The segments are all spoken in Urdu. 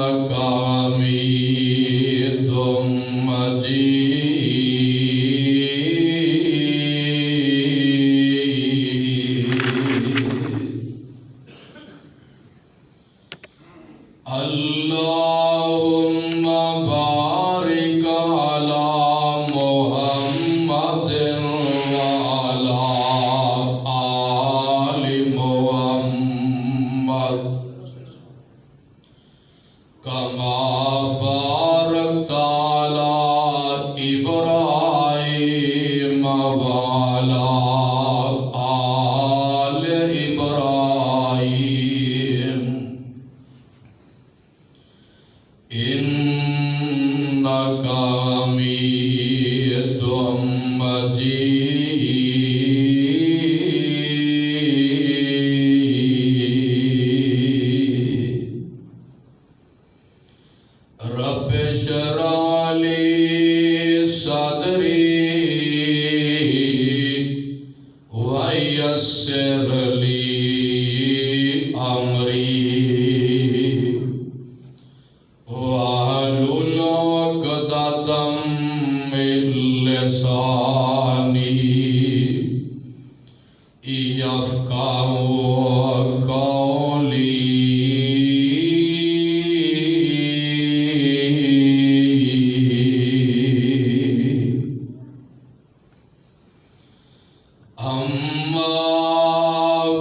حميد اللهم بارك على محمد وعلى آل محمد كما باركت على إبراهيم وعلى آل إبراهيم إنك حميد مجيد رب اشرح لي صدري ويسر لي أمري واحلل عقدة من لساني يفقهوا قولي أما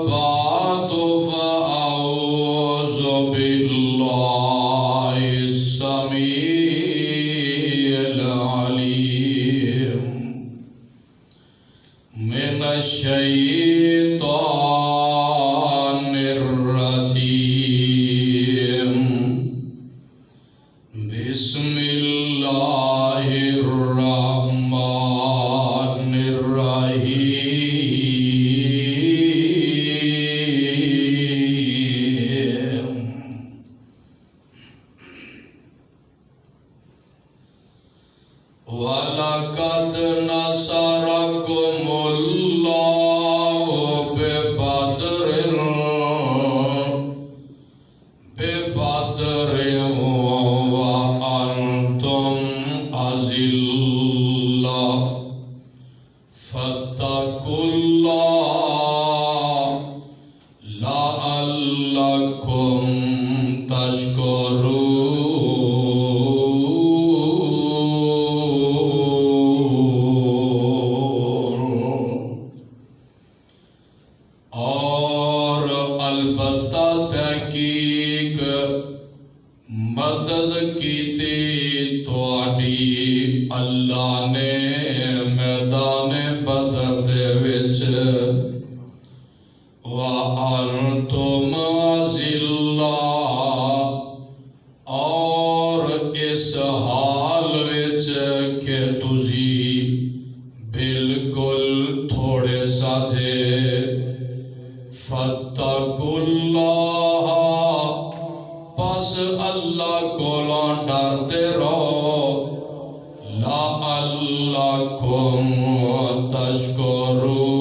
بعد فأعوذ بالله السميع العليم من الشيطان الرجيم بسم الله الرحمن الرحيم وَلَقَدْ نَصَرَكُمُ اللَّهُ بِبَدْرٍ وَأَنْتُمْ أَذِلَّةٌ فَاتَّقُوا اللَّهَ لَعَلَّكُمْ تَشْكُرُونَ اور البتہ تحقیق مدد کیتی تواڈی اللہ نے میدان بدر دے وچ وَأَنْتُمْ أَذِلَّةٌ اور اس حال وچ کہ تسی بالکل تھوڑے سا تھے فَاتَّقُوا اللَّهَ پس اللہ کولوں ڈرتے رہو لَعَلَّكُمْ تَشْكُرُونَ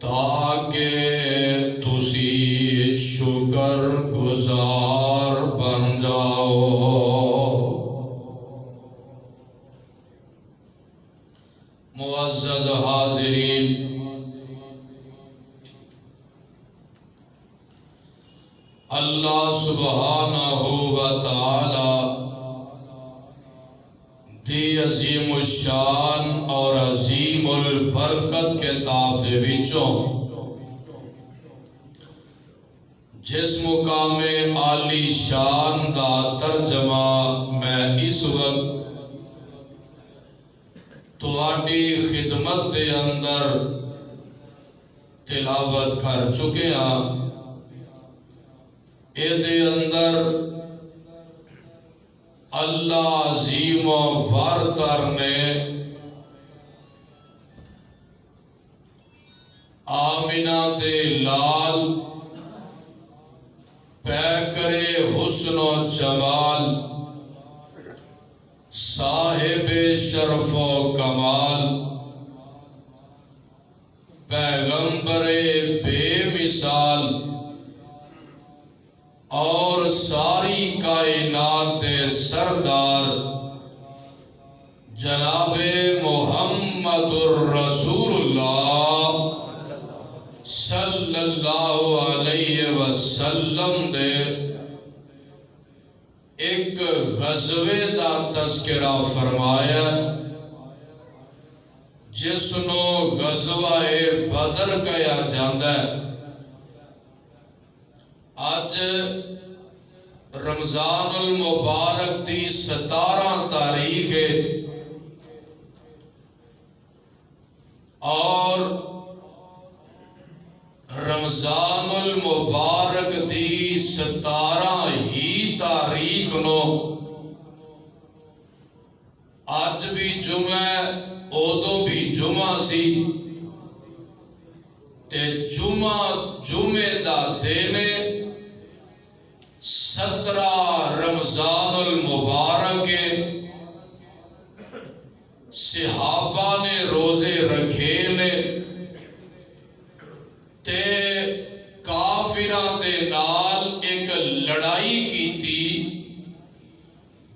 تاکہ تسی شکر گزار بن جاؤ معزز حاضرین اللہ سبحانہ و تعالی دی عظیم الشان اور عظیم البرکت کتاب دے وچوں جس مقام عالی شان دا ترجمہ میں اس وقت تواڈی خدمت دے اندر تلاوت کر چکے ہاں اے دے اندر اللہ عظیم و برتر نے آمنہ دے لال پیکر حسن و جمال صاحب شرف و کمال پیغمبر بے مثال اور ساری کائنات سردار جناب محمد الرسول اللہ صلی اللہ علیہ وسلم دے ایک غزوے دا تذکرہ فرمایا جس نو غزوہ بدر کہا جاندہ ہے۔ آج رمضان المبارک دی 17 تاریخ ہے اور رمضان المبارک دی 17 ہی تاریخ نو آج بھی جمعہ ادو بھی جمعہ سی تے جمعے دا دینے 17 رمضان المبارک صحابہ نے روزے رکھے نے تے کافراں دے نال ایک لڑائی کی تھی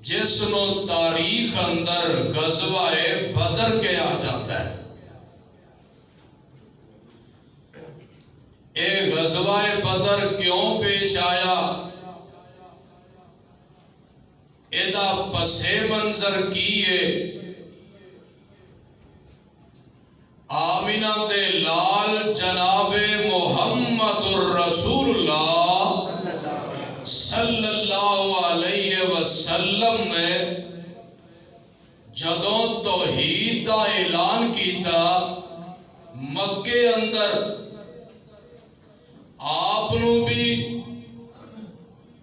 جس نو تاریخ اندر غزوہ بدر کہا جاتا ہے۔ اے غزوہ بدر کیوں پیش آیا؟ ایدہ پس منظر کیے آمینہ دے لال جناب محمد الرسول اللہ صلی اللہ علیہ وسلم نے جدوں توحید دا اعلان کیتا مکے اندر آپ نو بھی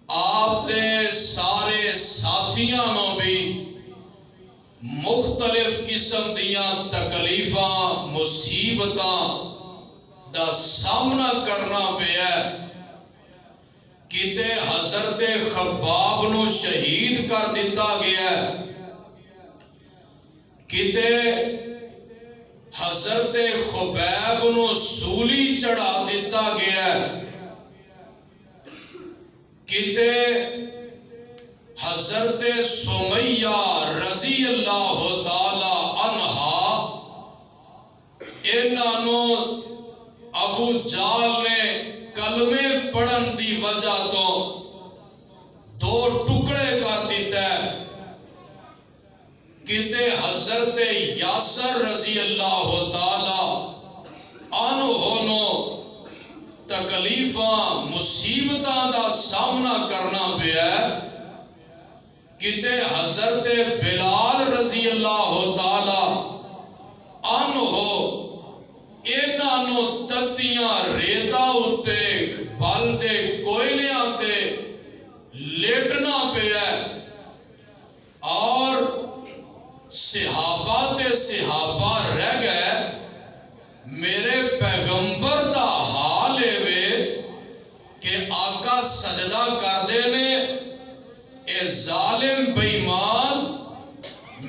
آپ دے سارے ساتھیاں نو بھی مختلف قسم دیاں تکلیفاں مصیبتاں دا سامنا کرنا پیا کتے حضرت خباب نو شہید کر دیتا گیا کتے حضرت خبیب نو سولی چڑھا دیتا گیا کتے حضرت سمیہ رضی اللہ تعالی عنہا انہوں ابو جال نے کلمے پڑھن دی وجہ تو 2 ٹکڑے کر دیتا ہے کتے حضرت یاسر رضی اللہ تعالی عنہ تکلیفاں مصیبتاں دا سامنا کرنا پیا کتے حضرت بلال رضی اللہ تعالی عنہ انہوں تتیاں ریتا اتے بل دے کوئلیاں تے لیٹنا پیا اور صحابہ تے صحابہ رہ گئے میرے پیغمبر دا حال ہے کہ آقا سجدہ کر دینے اے ظالم بیمان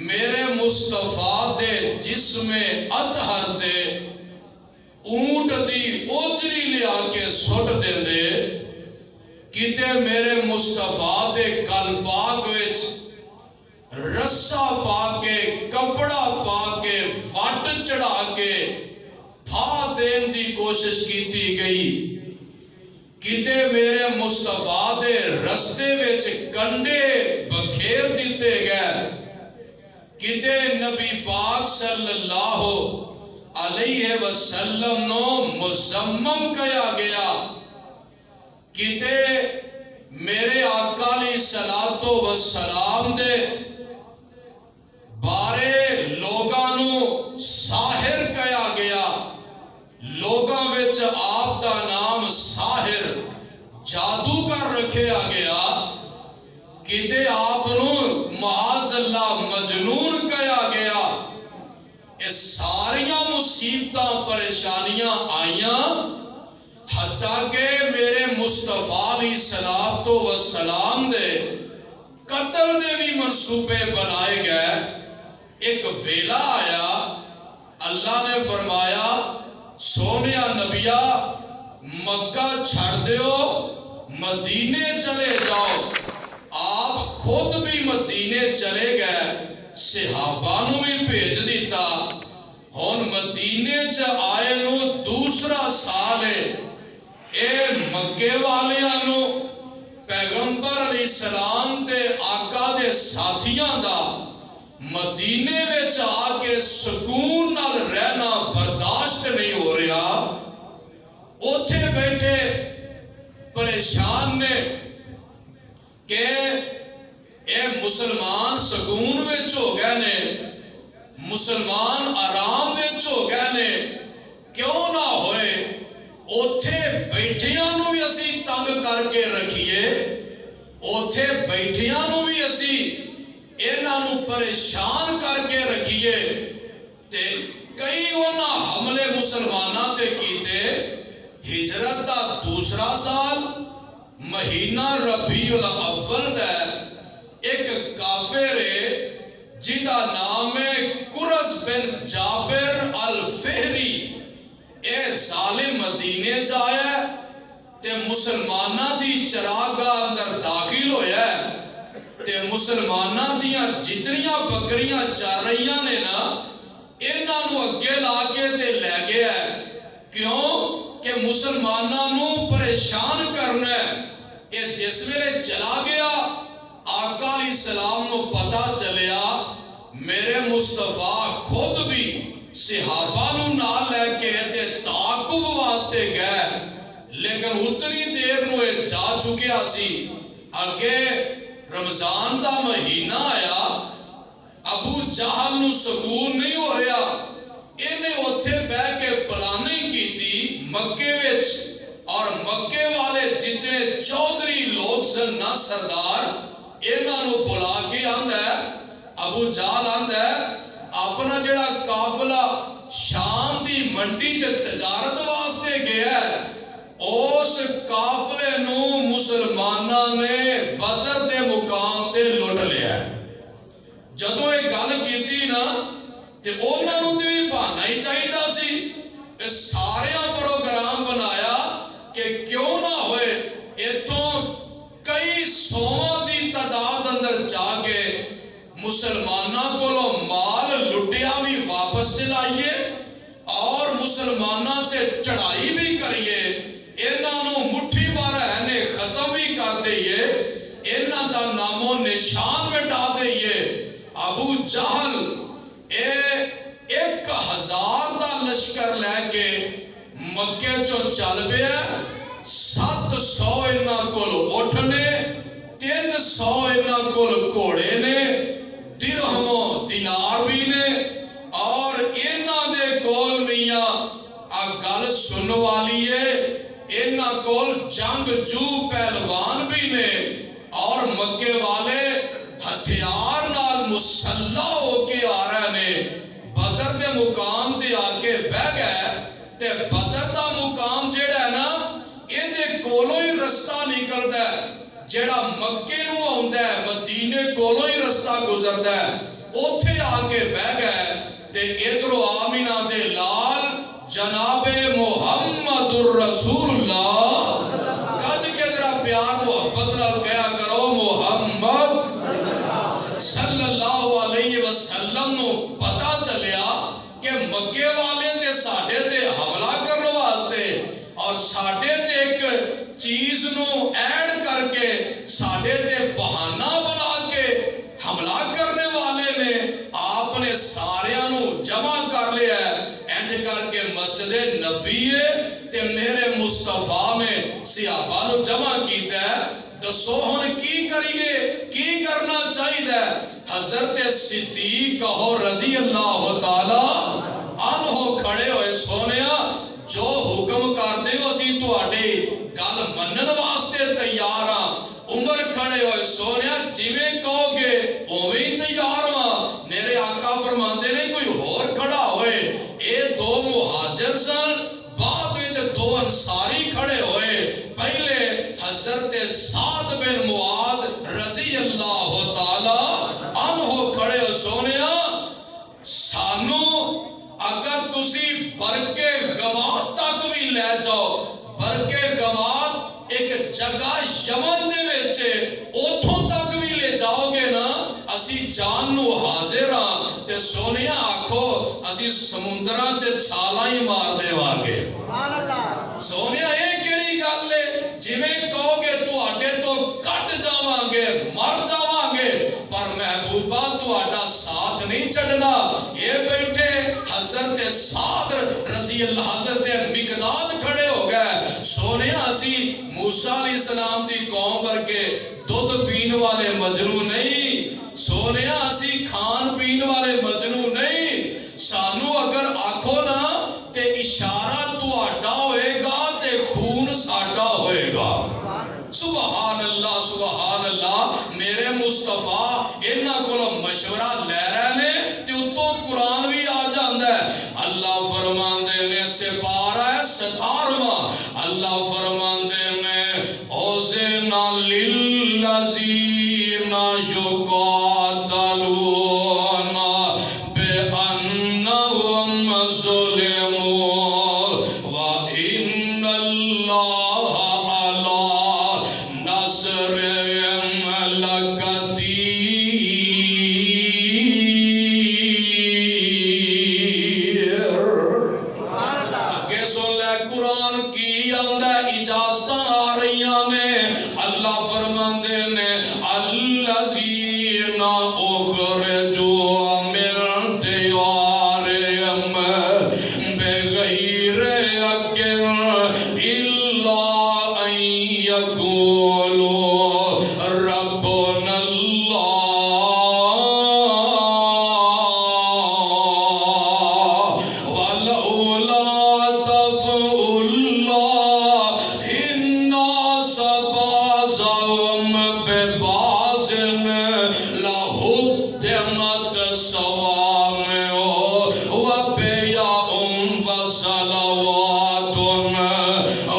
میرے مصطفیٰ دے جسم اطہر دے اونٹ دی اوجری لیا کے سٹ دے دے کتے میرے مصطفیٰ دے کل پاک وچ رسا پا کے کپڑا پا کے وٹ چڑھا کے پھا دین دی کوشش کیتی گئی کتے میرے مصطفیٰ دے رستے وچ کنڈے بکھیر دیتے گئے کتے نبی پاک صلی اللہ علیہ وسلم نو مزمم کیا گیا کتے میرے آقا علیہ السلام دے بارے لوگانو ساحر کیا گیا لوگاں وچ آپ دا نام ساحر جادو کر رکھیا گیا کتے آپ نو معاذ اللہ مجنون کیا گیا اس ساریاں مصیبتاں پریشانیاں آئیاں حتیٰ کہ میرے مصطفیٰ علیہ السلام دے قتل دے بھی منصوبے بنائے گئے ایک ویلا آیا اللہ نے فرمایا سونیا نبیا مکہ چھڑ دیو مدینے چلے جاؤ. آپ خود بھی مدینے چلے گئے, صحابہ نو بھی بھیج دیتا. ہن مدینے چ آئے نو دوسرا سال ہے. اے مکے والیاں نو پیغمبر علیہ السلام تے آقا دے ساتھیاں دا مدینے وچ آ کے سکون نال رہنا برداشت نہیں ہو رہا. اوتھے بیٹھے پریشان نے کہ اے مسلمان سکون وچ ہو گئے نے, مسلمان آرام وچ ہو گئے نے, کیوں نہ ہوئے اوتھے بیٹھیاں نو بھی اسی تنگ کر کے رکھیے, اوتھے بیٹھیاں نو بھی اسی انہاں نو پریشان کر کے رکھیے. تے کئی انہاں حملے مسلماناں تے کیتے. ہجرت دا دوسرا سال مہینہ ربیع الاول دا ایک کافر ہے جدا نام ہے قرظ بن جابر الفہری. اے ظالم مدینے جایا تے مسلمانہ دی چراگاہ اندر داخل ہویا ہے تے مسلمانہ دیاں جتنیاں بکریاں چار رہیاں نے نا انہاں نو اگے لا کے تے لے گیا ہے. کیوں کہ مسلمانہ نو پریشان کرنا ہے. یہ جس ویلے چلا گیا آقا علیہ السلام نو پتا چلیا میرے مصطفیٰ خود بھی صحابہ نو نال لے کے تے تعاقب واسطے گئے, لیکن اتنی دیر نو جا چکیا سی. اگے رمضان دا مہینہ آیا, ابو جہل نو سکون نہیں ہو رہا. انہیں اتھے بہ کے پلاننگ کی تھی مکے وچ, اور مکے والے جتنے چودھری لوگ سن نا سردار انہاں نو بلا کے آندا ہے. ابو جہل آندا ہے اپنا جڑا قافلہ شام دی منڈی چ تجارت واسطے گیا ہے, اس قافلے نو مسلماناں نے بدر دے مقام تے لٹ لیا ہے. جدوں یہ گل کیتی نا تے انہاں نو تے بھی بہانا ہی چاہیدا سی. اے سارے پروگرام بنایا کہ کیوں نہ ہوئے ایتھوں کئی سواں دی تعداد اندر جا کے مسلماناں کولوں مال لٹیا بھی واپس دلائیے اور مسلماناں تے چڑھائی بھی کریے, انہاں نو مٹھی مار ہے ختم بھی کر دئیے, انہاں دا نام و نشان مٹا دئیے. ابو جہل 1000 دا لشکر لے کے مکے چو چل پیا. 700 انہاں کول اٹھ نے, 300 انہاں کول گھوڑے نے, درہم و دینار بھی نے, اور انہاں دے کول میاں آ گل سن والی ہے انہاں کول جنگ جو پہلوان بھی نے, اور مکے والے ہتھیار نال مسلح ہو کے آ رہے نے. بدر دے مقام تے آ کے بہ گئے تے بدر دا مقام جڑا ہے نا یہ دے کولوں ہی رستہ نکلدا ہے, جڑا مکے نو آندا ہے مدینے کولوں ہی رستہ گزردا ہے. اوتھے آ کے بہ گئے تے ادھروں آمینہ دے لال جناب محمد الرسول اللہ کج کے ذرا پیار محبت نال کہا کرو محمد صلی اللہ علیہ وسلم نو پتا چلیا کہ مکے والے تے ساڈے تے حملہ کرنے واسطے اور ساڈے تے ایک چیز نو ایڈ کر کے ساڈے تے بہانہ بنا کے حملہ کرنے والے نے. آپ نے ساریاں نو جمع کر لیا ہے. انج کر کے مسجد نبوی تے میرے مصطفیٰ میں صحابہ نو جمع کیتا ہے. دسو ہن کی کریے, کی کرنا چاہیے؟ حضرت صدیق رضی اللہ تعالی عنہ کھڑے ہوئے سونیا جو حکم کر دے ہو اسی تواڈے گل منن واسطے تیار ہاں. عمر کھڑے ہوئے سونیا جویں کہو گے اوویں تیار ہاں. میرے آقا فرماندے نے کوئی ہور کھڑا ہوئے. اے دو مہاجر سن, بعد وچ 2 انصاری کھڑے ہوئے. پہلے حضرت سعد بن معاذ رضی اللہ تعالی عنہ کھڑے ہو سونیا سانو اگر تسی برکے غما لے جاؤ بلکہ گواد ایک جگہ یمن دے وچے اوتھوں تک بھی لے جاؤ گے نا اسی جان نو حاضر ہاں تے سونیا آکھو اسی سمندراں چ چھالاں ہی مار دیواں گے سونیا یہ کیڑی گل ہے جویں کہو گے تواڈے تو کٹ جاواں گے مر جاواں گے پر محبوبہ تواڈا ساتھ نہیں چھڈنا یہ بیٹھے حضرت سعد رضی اللہ حضرت مقداد کھڑے ہو گئے سونیا اسی موسیٰ علیہ السلام دی قوم ورگے دودھ پین والے مجنو نہیں سونیا اسی کھان پین والے مجنو نہیں سانو اگر آکھو نا تے اشارہ تواڈا ہوئے گا تے خون ساڈا ہوئے گا سبحان اللہ میرے مصطفیٰ انہاں کولوں مشورہ لے رہے نے تے اتوں قرآن بھی آ جاندا ہے اللہ فرماندے نے سپارہ 17واں اللہ فرماندے نے اوزنا للذین یقاتلون بأنہم ظلموا وإن اللہ علی نصرہم لقدیر آگے سن لے قرآن کی اندر اجازتاں آ رہیاں نے اللہ فرماندے نے الذین اخرجوا من دیارہم بغیر حق الا ان یقولوا ربنا اللہ ولولا دفع اللہ الناس بعضهم ببعض لهدمت صوامع وبيع وصلوات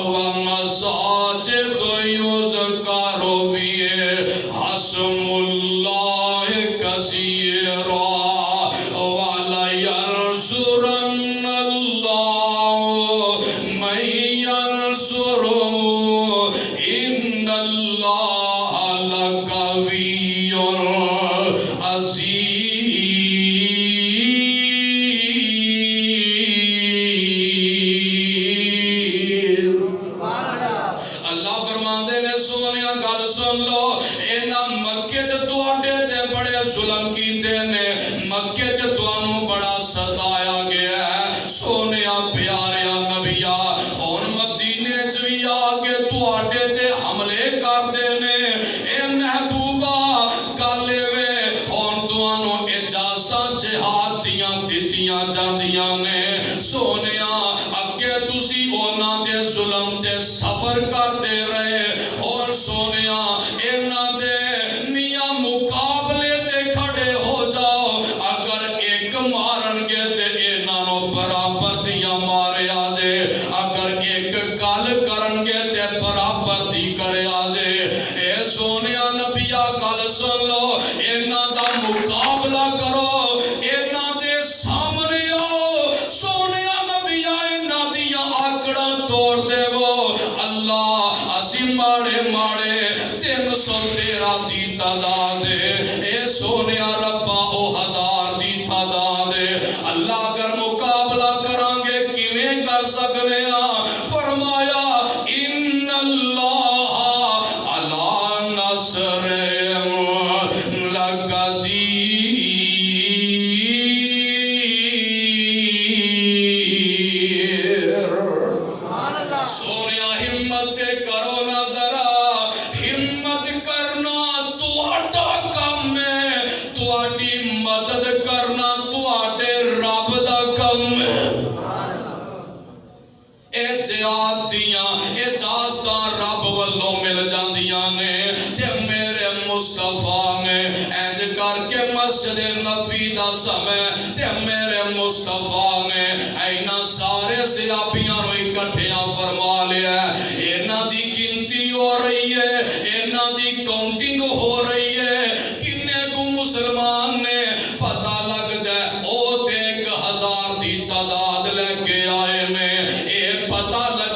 ومساجد يذكر فيها اسم الله كثيرا ولينصرن الله من ينصره إن الله لقوي عزيز اللہ فرماندے نے سونیا گل سن لو انہاں مکے چ تواڈے تے بڑے ظلم کیتے نے مکے چ تانوں بڑا ستایا گیا ہے سونیا پیاریا نبیا ہن مدینے چ بھی آ کے تواڈے تے حملے کردے نے اے محبوبہ گل وے ہن تانوں اجازتاں جہاد دیاں دتیاں جاندیاں نے سونیا اگے تسی انہاں دے ظلم تے صبر کردے رہے اور سونیا انہاں دے میاں مقابلے تے کھڑے ہو جاؤ اگر ایک مارن گے تے انہاں نو برابر دیاں ماریا جے اگر ایک گل کرن گے تے برابر دی کریا جے اے سونیا نبیا گل سن لو انہاں دا مقابلہ کرو انہاں دے سامنے آؤ سونیا نبیا انہاں دیاں آکڑاں توڑ دے وہ اللہ اسی ماڑے ماڑے 313 دی تعداد اے سونیا ربا او 1000 دی تعداد اللہ اگر مقابلہ کران گے کیویں کر سکنے ہاں فرمایا ان اللہ علی نصرہم لقدیر سونیا ہمت کرو نا ذرا ہمت کرنا تواڈا کم ہے تواڈی مدد کرنا تواڈے رب دا کم ہے اے جہاد دیاں اجازتاں رب والوں مل جاندیاں نے تے میرے مصطفیٰ نے انج کر کے مسجد نبی دا سمے تے میرے مصطفیٰ نے اینا سارے صحابیاں نو اکٹھیاں فرما لیا انہاں دی گنتی ہو رہی ہے انہاں دی کاؤنٹنگ ہو رہی ہے کنے کو مسلمان نے پتہ لگ دے او تے 1000 دی تعداد لے کے آئے نے اے پتہ لگ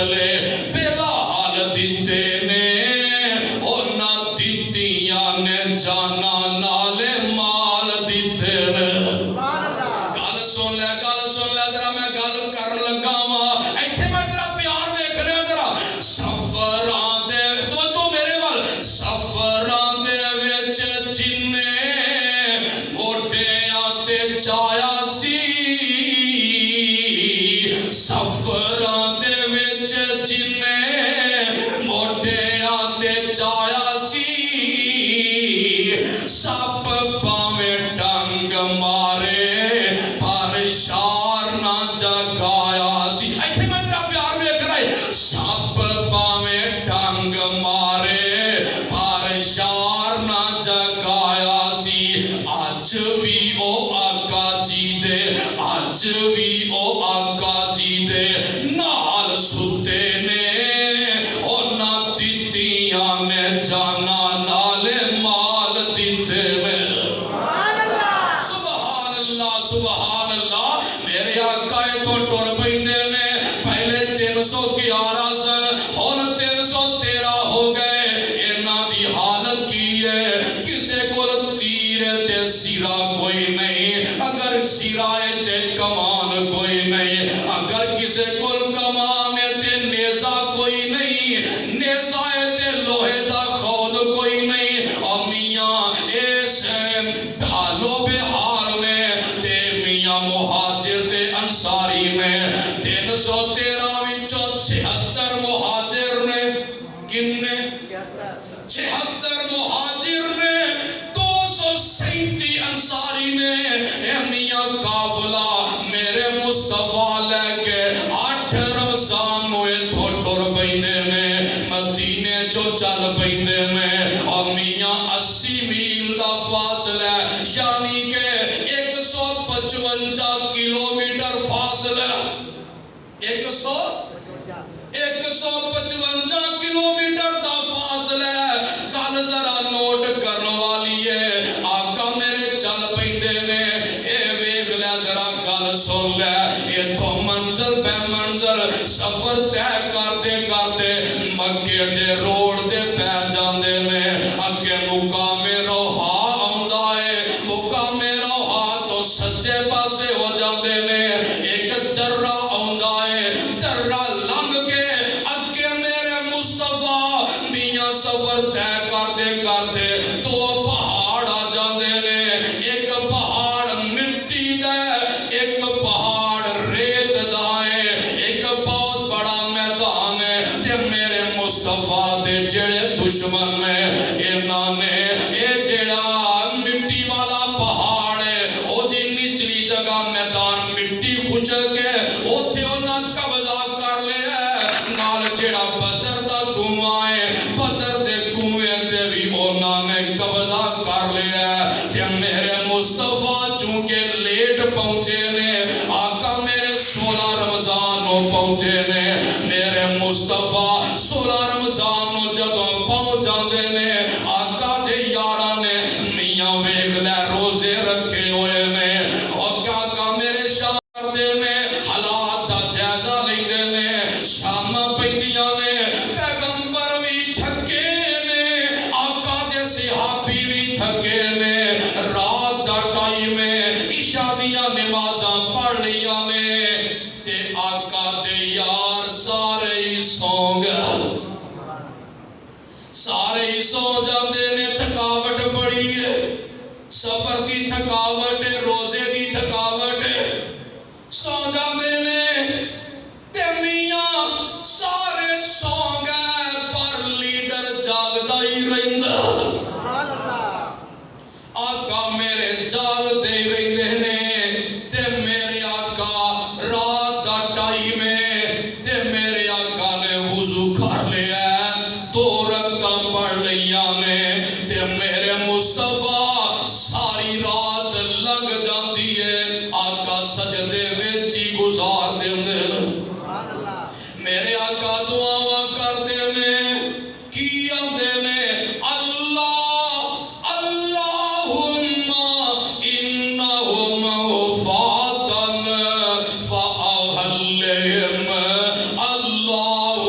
حوصلے بلال دیتے نے انہاں دتیاں نے جانا نالے مال دیتے نے گل سن لے ذرا میں گل کر لگا وا ایتھے میں تیرا پیار ویکھنے ذرا سفراں دے توجہ میرے وال سفراں دے وچ جنے موٹیاں تے چایا سی سفراں دے وچ جنے موٹیاں تے چایا سی سپ پاویں ڈنگ مارے پر شار نہ جگایا سی ایتھے میں تیرا پیار ویکھ رہا ہے سپ پاویں ڈنگ مارے پر شار نہ جگایا سی اج بھی او آقا جی دے اج بھی او آقا جی دے نال ستے نے انہاں دتیاں نے جانا نالے مال دیتے نے سبحان اللہ میرے آقا تو ٹر پیندے نے پہلے 311 سن ہن 313 ہو گئے انہاں دی حالت کی ہے کسے کول تیر تے سرا کوئی نہیں اگر سرا تے کمان کوئی نہیں اگر کسے کول کمان تے نیزہ کوئی نہیں نیزہ تے لوہے دا خود کوئی نہیں اور میاں اس ڈھالو بحال نے تے میاں مہاجر تے انصاری نے 313 وچوں 76 مہاجر نے کنے 76 مہاجر نے 237 انصاری نے اے میاں قافلہ میرے مصطفیٰ لے کے 8 رمضان نو اتھوں ٹر پیندے نے مدینے جو چل پیندے نے اور میاں 80 میل دا فاصلہ یعنی کہ 155 کلومیٹر فاصلہ 155 کلومیٹر دا فاصلہ گل ذرا نوٹ کرن والی ہے آقا میرے چل پیندے نے اے ویکھ لے ذرا گل سن لے ایتھوں منزل بے منزل سفر طے کرتے کرتے مکے دے روڈ دے پہ جاندے نے اگے مقام روحا آوندا ہے مقام روحا تو سجے پاسے ہو جاندے نے ایک درہ آوندا ہے درہ لنگ کے اگے میرے مصطفیٰ میاں سفر طے کرتے کرتے 2 پہاڑ آ جاندے نے ایک پہاڑ مٹی دا ایک پہاڑ ریت دا ہے ایک بہت بڑا میدان ہے تے میرے مصطفیٰ دے جڑے دشمن نے انہاں نے اے جڑا مٹی والا پہاڑ ہے او دی نچلی جگہ میدان مٹی خشک ہے اوتھے انہاں قبضہ کر لیا نال جڑا بدر دا کنواں ہے بدر دے کنویں تے بھی انہاں نے قبضہ کر لیا تے میرے مصطفیٰ چونکہ لیٹ پہنچے نے آقا میرے 16 رمضان نو پہنچے نے میرے مصطفیٰ 16 رمضان نو جدوں پہنچ جاندے نے آقا دے یاراں نے میاں ویکھ لے روزے رکھے ہوئے نے آقا میرے شاہ کردے نے حالات دا جائزہ لیندے نے شاماں پیندیاں نے پیغمبر بھی تھکے نے آقا دے صحابی بھی تھکے نے رات دا ٹائم عشاء دیاں نمازاں پڑھ لیاں نے تے آقا دے یار سارے ہی سو گئے سارے ہی سو جاندے نے تھکاوٹ بڑی ہے سفر دی تھکاوٹ ہے روزے دی تھکاوٹ ہے سو جاندے نے تے میاں سارے سو گئے پر لیڈر جاگدا ہی رہندا آقا میرے جاگدے ہی رہندے نے تے میرے آقا رات دا ٹائم ہے تے میرے آقا نے وضو کر لیا 2 رکعتاں پڑھ لیاں نے تے میرے مصطفیٰ ساری رات لنگ جاندی ہے آقا سجدے وچ ہی گزار دیندے میرے آقا دعاواں کردے نے کی آندے نے اللہم انہم وفاتن فاہلہم اللہم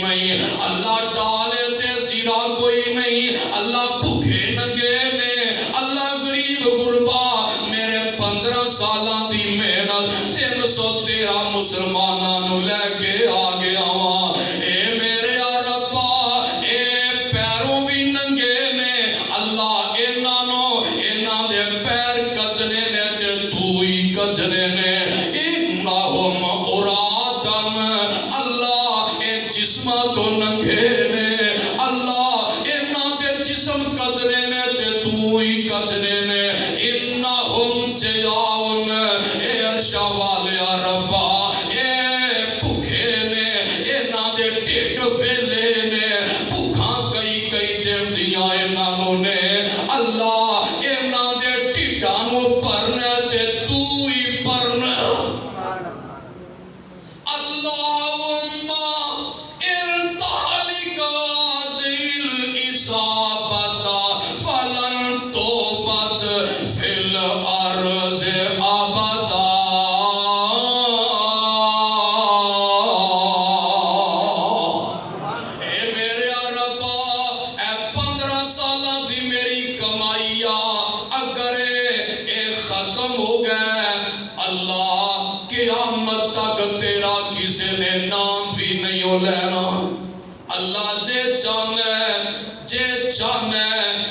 نہیں، اللہ ڈالے تے زیرا کوئی نہیں، اللہ بھوکے ننگے نے، اللہ غریب غربا میرے 15 سالاں دی محنت 313 مسلماناں نو لے کے آ گیا وا، اے میرے ربا اے پیروں بھی ننگے نے، اللہ انہاں دے پیر کجنے نے تے تو ہی کجنے نے، انہم اوراتن اللہ اے جسماں تو ننگے نے، اللہ انہاں دے جسم کجنے نے تے تو ہی کجنے نے، انہم جیاؤن اے عرشا والے ربا اے بھوکے نے، انہاں دے ٹھڈ ویلے نے، بھوکاں کئی دن دیاں انہاں نے، اللہ انہاں دے ٹھڈاں نو بھرنا تے تو ہی بھرنا، اللہم ارتحلک هذه الإصابة فلن توبت فی الارض ابدا، اے میرے ربا اے 15 سالاں دی میری کمائی اگر اے ختم ہو گئے، اللہ قیامت تک تیرا کسی نے نام بھی نہیں لینا، اللہ جے چاہنے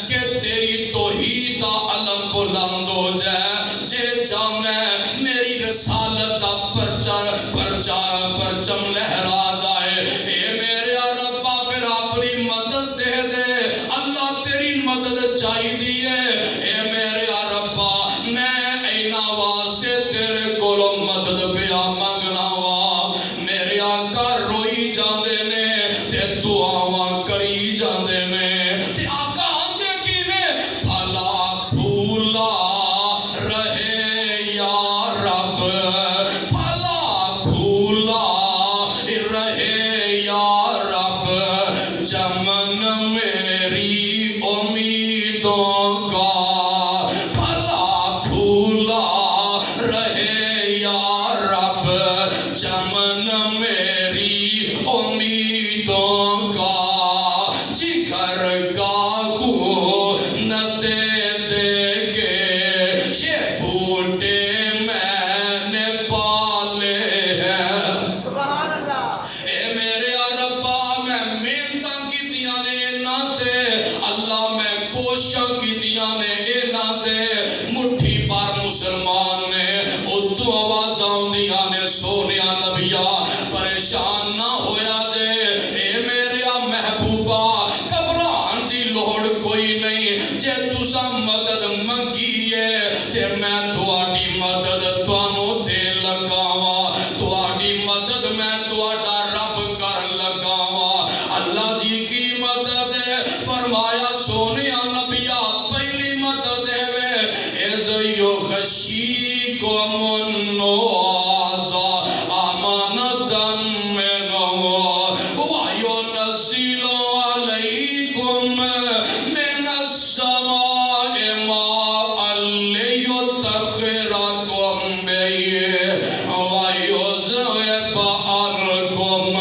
کہ تیری توحید دا علم بلند ہو جائے، جے چاہنے میری رسالت دا پرچم لہرا جائے، اے میرے ربا پھر اپنی مدد دے دے، اللہ تیری مدد چاہی دیئے، اے میرے ربا میں اینا واسطے تیرے کولو مدد پیا منگنا وا، میرے آقا روئی جاندے نے تے دعاواں کری جاندے نے، تے آقا آندے کی نے بھلا بھولا رہے یا رب، بھلا بھولا رہے یا رب چمن میری امیدوں کا، بھلا بھولا رہے یا رب چمن میری امیدوں کا، جگر کا خون دے دے کے یہ بوٹے میں نے پالے ہیں، سبحان اللہ، اے میرے ربا میں محنتاں کیتیاں نے انہاں تے، اللہ میں کوششاں کیتیاں نے انہاں تے، مٹھی بار مسلمان نے ادو آواز آندیاں نے سونیا نبیا پریشان نہ ہویا جے، اے میرے محبوبہ گھبران دی لوڑ کوئی نہیں، جے تساں مدد منگیے تے میں تواڈی مدد تانوں دین لگا وا، تواڈی مدد میں تواڈا رب کر لگا وا، اللہ جی کی مدد ہے، فرمایا سونیا نبیا پہلی مدد ہے وے اذ یغشیکم النعاس امانۃ منہ وینزل علیکم من السماء ماء لیطہرکم بہ ویذہب عنکم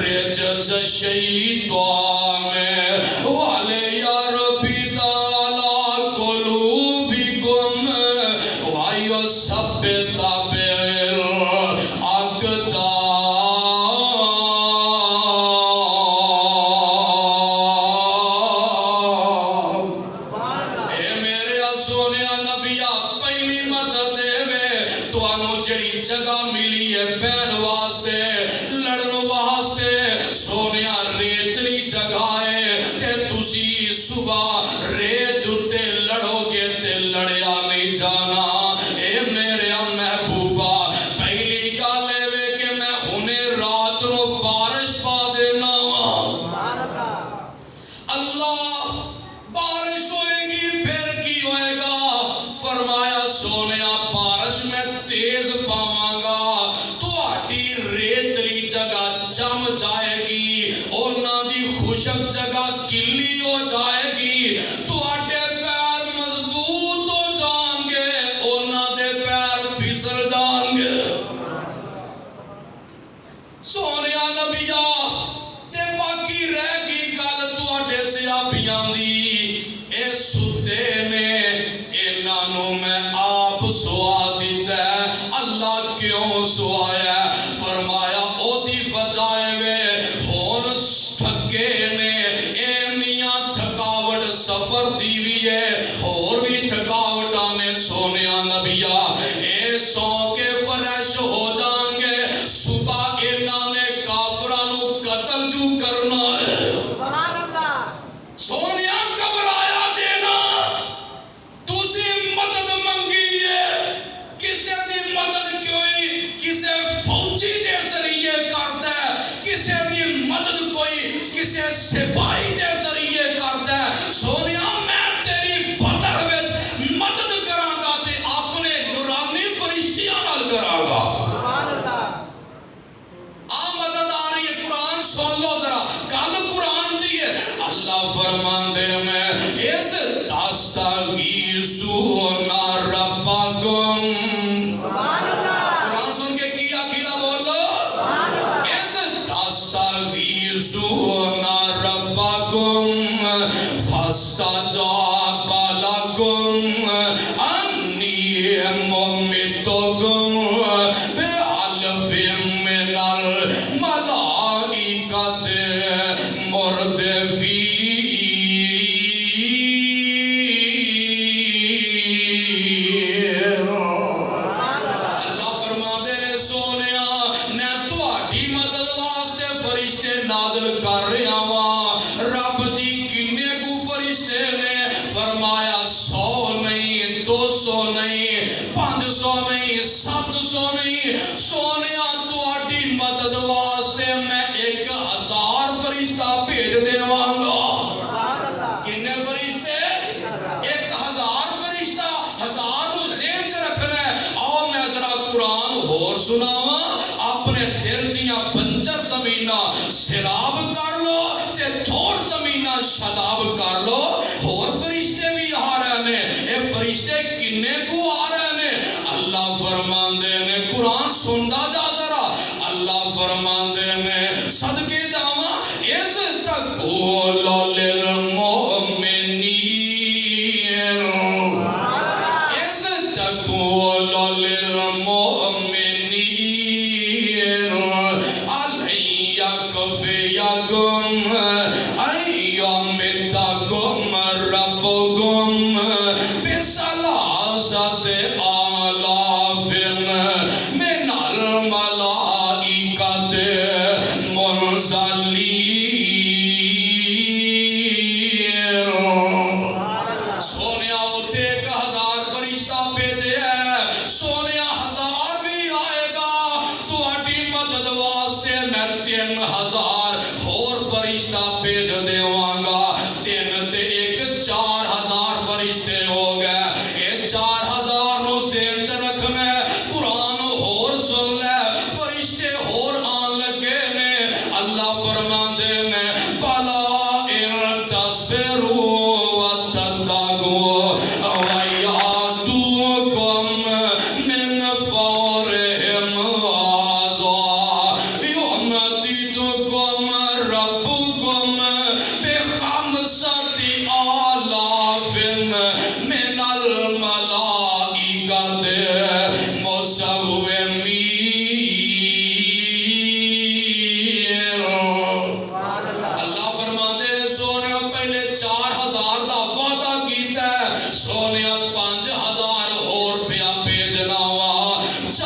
رجز الشیطان ولیربط علی قلوبکم ویثبت بالأقدام، اے میرے سونیا نبیا پہلی مدد دے وے تانوں جڑی جگہ ملی ہے بہن واسطے لڑن واسطے، سونیا ریتلی جگہ ہے تے تسی صبح ریت اتے لڑو گے تے لڑیا نہیں جانا، اے میرے محبوبہ پہلی گل ہے کہ میں انہیں رات نو بارش پا دینا وا، سبحان اللہ، اللہ بارش ہوئے گی پھر کی ہوئے گا، فرمایا سونیا بارش میں تیز پاواں گا، تہاڈی ریتلی جگہ جم جائے گی، انہاں دی خشک جگہ کلی ہو جائے گی، تہاڈے پیر مضبوط ہو جان گے، انہاں دے پیر پھسل جان گے، سونیا نبیا تے قتل جو کرنا ہے سبحان اللہ سونیا گھبرایا دینا تسی مدد منگی ہے کسے دی مدد کوئی کسے فوجی دے ذریعے کرتا ہے کسے دی مدد کوئی کسے سپاہی دے ذریعے کرتا ہے سونیا میں تیری بدل وچ مدد کراں گا تے اپنے نورانی فرشتیاں نال کراں گا سبحان اللہ مدد آ رہی ہے قرآن سن لو ذرا کل قرآن دی ہے اللہ فرماندے میں اس تستغیثون ربکم سبحان اللہ قرآن سن کے کیا کیا بولو اس تستغیثون ربکم فاستجاب لکم انی ممدکم بألف من الملائکۃ مردفین اللہ فرما دے سونیا میں تہاڈی مدد واسطے فرشتے نازل کر رہا وا رب جی کنے کو فرشتے نے فرمایا 100 نہیں 200 نہیں 500 نہیں 700 نہیں سونیا تہاڈی مدد واسطے میں 1000 فرشتہ بھیج دیواں گا سبحان اللہ کنے فرشتے 1000 فرشتہ 1000 نو ذہن چ رکھنا ہے آؤ میں ذرا قرآن اور سناواں اپنے دل دیاں بنجر زمیناں سیراب کر لو تے تھوڑ زمیناں شاداب کر لو اور فرشتے بھی آ رہے نے اے فرشتے کنے کو آ رہے نے اللہ فرماندے نے قرآن سندا جا ذرا اللہ فرماندے نے صدقے جاواں از تقول للمؤمنین از تقول للمؤمنین علی یکفیکم ایمدکم ربکم بثلاثۃ آلاف من الملائکۃ منزلین سونیا اتے 1000 فرشتہ بھیجے ہے سونیا 1000 بھی آئے گا تہاڈی مدد واسطے میں 3000 اور فرشتہ بھیج دیواں گا 3 تے 1 4000 فرشتے ہو گئے اے 4000 نو ذہن چ رکھنا ہے قرآن اور سن لے فرشتے اور آن لگے نے اللہ فرماندے نے بلا ان تصبروا وتتقوا ویاتوکم من فورہم هذا یمددکم ربکم بخمسۃ آلاف من الملائکۃ مسومین اللہ فرماندے نے سونیا پہلے 4000 دا وعدہ کیتا ہے سونیا 5000 اور پیا بھیجنا وا 4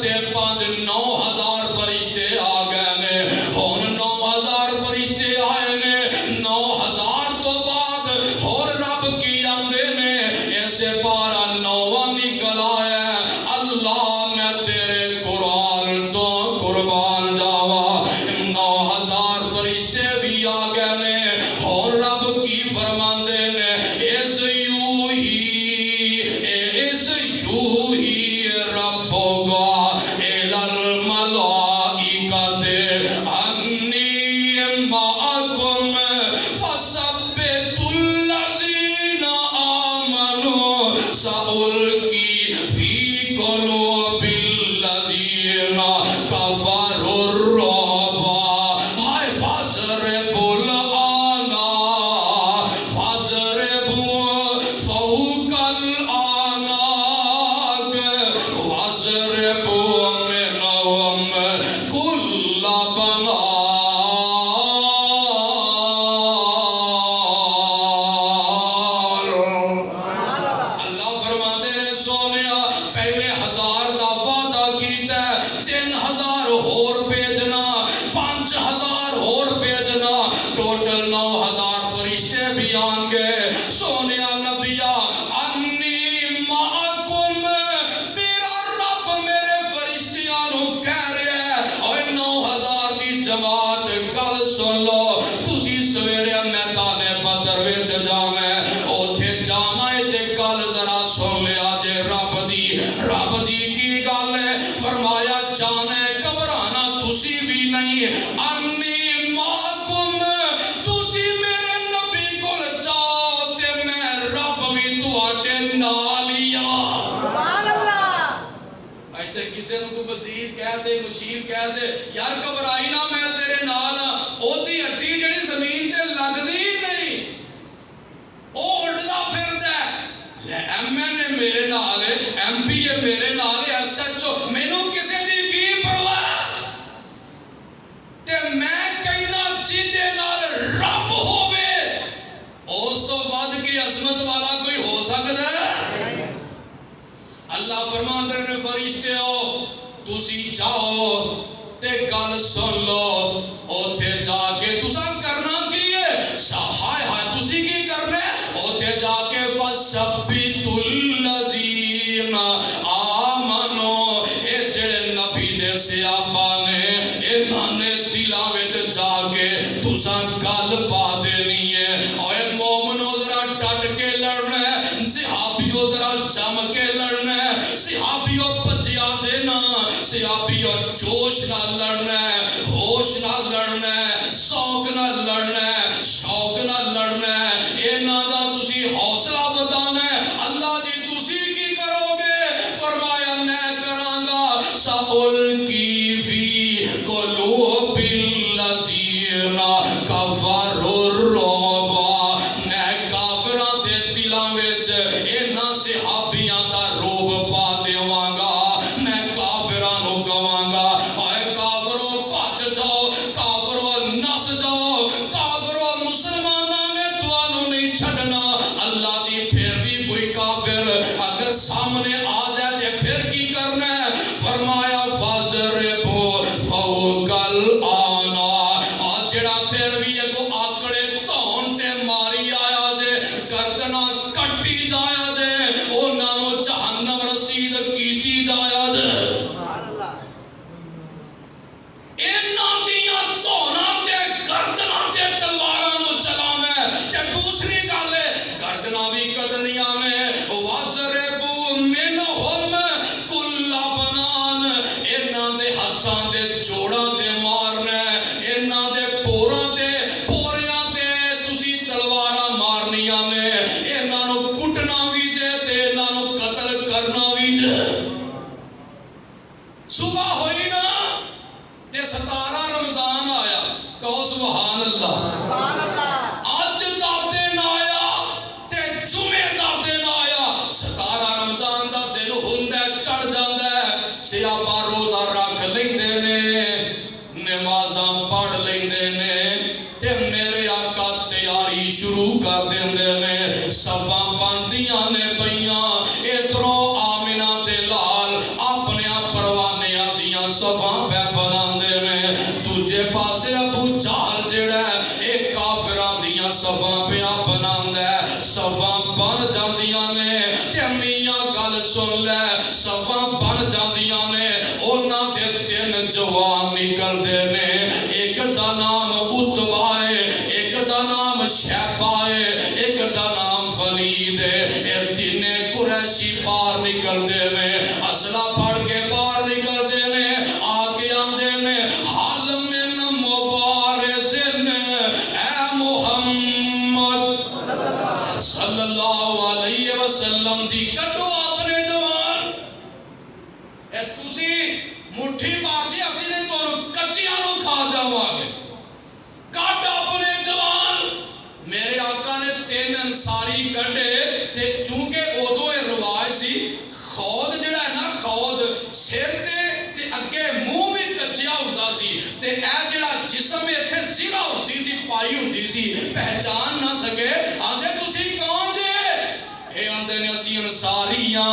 تے 5 9000 فرشتے آ گئے نے ہن 9000 فرشتے آئے نے 9000 تو بعد اور رب کی آندے نے ایسے پارا 9واں نکل آیا ہے اللہ میں تیرے قرآن تو قربان جاوا 9000 فرشتے بھی آ گئے نے اور رب کی فرماندے نے اس یوہی رب ہوگا الملائکۃ انی معکم فثبتوا الذین آمنوا سألقی فی قلوب الذین کفروا الرعب ہائے فاضربوا وچنا ٹوٹل 9000 فرشتے بھی آن گے سونیا نبیا انی معکم میرا رب میرے فرشتیاں نو کہہ رہا ہے اوے 9000 دی جماعت گل سن لو تسی سویرے میدان بدر وچ جانا ہے اوتھے جانا ہے تے گل ذرا سن لیا جے رب دی کی گل ہے فرمایا جانا ہے گھبرانا تسی بھی نہیں انی معکم تسی میرے نبی کول جاؤ تے میں رب بھی تواڈے نال ہی سبحان اللہ ایتھے کسے نوں کوئی وزیر کہہ دے مشیر کہہ دے یار گھبرائی نہ میں تیرے نال ہاں او دی ہڈی جڑی زمین تے لگدی نہیں او اڑدا پھردا ہے ایم این اے میرے نال ہے ایم پی اے میرے نال ہے ایس ایچ او مینوں کسے دی کی پرواہ تے میں کہنا جیندے نال رب ہووے اس تو ود کی عظمت والا کوئی ہو سکدا ہے اللہ فرماندے نے فرشتےو تسی جاؤ تے گل سن لو اوتھے جا کے تساں کرنا کی ہے ہائے ہائے تسی کی کرنا ہے اوتھے جا کے فثبت الذین آمنو اے جڑے نبی دے صحابہ نے انہاں نے دلاں وچ جا کے تساں گل پا دینی ہے اوے مومنو ذرا ڈٹ کے لڑنا ہے صحابیو ذرا جم کے لڑنا ہے صحابیو بچیا دینا صحابیو جوش نہ لڑنا ہے ہوش نہ لڑنا ہے سوگ نہ لڑنا ہے شوق نہ لڑنا ہے انہاں دا تسی حوصلہ بدانا ہے اللہ جی تسی کی کرو گے فرمایا میں کراں گا سألقی فی قلوب الذین کفروا الرعب میں کافراں دے دلاں وچ انہاں صحابیاں دا روب پا دیواں گا میں کافراں نو کہاں گا اے کافرو بچ جاؤ کافرو نس جاؤ کافرو مسلماناں نے تانوں نہیں چھڈنا اللہ جی پھر بھی کوئی کافر اگر سامنے آ جائے تے پھر کی کرنا ہے فرمایا فضربوا فوق العناق اور جڑا پھر بھی اگو آکڑے تون تے ماری آیا جے گردنا کٹی جایا جے انہاں نو جہنم رسید کیتی جایا جے سبحان اللہ انہاں دیاں تونا تے گردنا تے تلواراں نو چلانا ہے تے دوسری گل ہے گردنا بھی کڈنیاں نے وَضْرِبُوا مِنْهُمْ كُلَّ بَنَانٍ انہاں دے ہتھاں دے جوڑاں تے مارنا ہے انہاں دے پوراں تے پوریاں تے تسی تلواراں مارنیاں نے انہاں نو کٹنا بھی جے تے انہاں نو قتل کرنا بھی جے صبح ہوئی نا تے 17 رمضان آیا کہو سبحان اللہ سبحان اللہ اج دا دن آیا تے جمعے دا دن آیا 17 رمضان دا دن ہوندا چڑھ جاندا ہے صحابہ روزہ رکھ لیندے نے نمازاں پڑھ لیندے نے تے میرے آقا تیاری شروع کر دیندے نے صفاں بندیاں نے پئیاں ادھروں آمنہ تے لال اپنے پروانیاں دیاں صفاں پہ بناندے نے دوجے پاسے ابو جہل جڑا ہے اے کافراں دیاں صفاں پہ بناندا ہے صفاں بن جاندیاں نے تے میاں گل سن لے صفاں بن جاندیاں نے انہاں دے 3 جوان نکلدے نے ایک دا نام عتبہ ہے ایک دا نام شیبہ ہے ایک دا نام ولید ہے اے تینے قریشی باہر نکلدے نے اسلحہ پھڑ کے باہر نکلدے نے آگے آندے نے حال من مبارزن اے محمد صلی اللہ علیہ وسلم جی کٹو اپنے جوان اے تسی مٹھی مار دی اسی نے تو کچیاں نو کھا جاواں گے کٹ اپنے جوان میرے آقا نے 3 انصاری کڈے تے چونکہ اودوں اے رواج سی خود جڑا ہے نا خود سر تے اگے منہ بھی کچیا ہوندا سی تے اے جڑا جسم ایتھے زیرہ ہوندی سی پائی ہوندی سی پہچان نہ سکے آندے تسی کون جے اے آندے نے اسی انصاریاں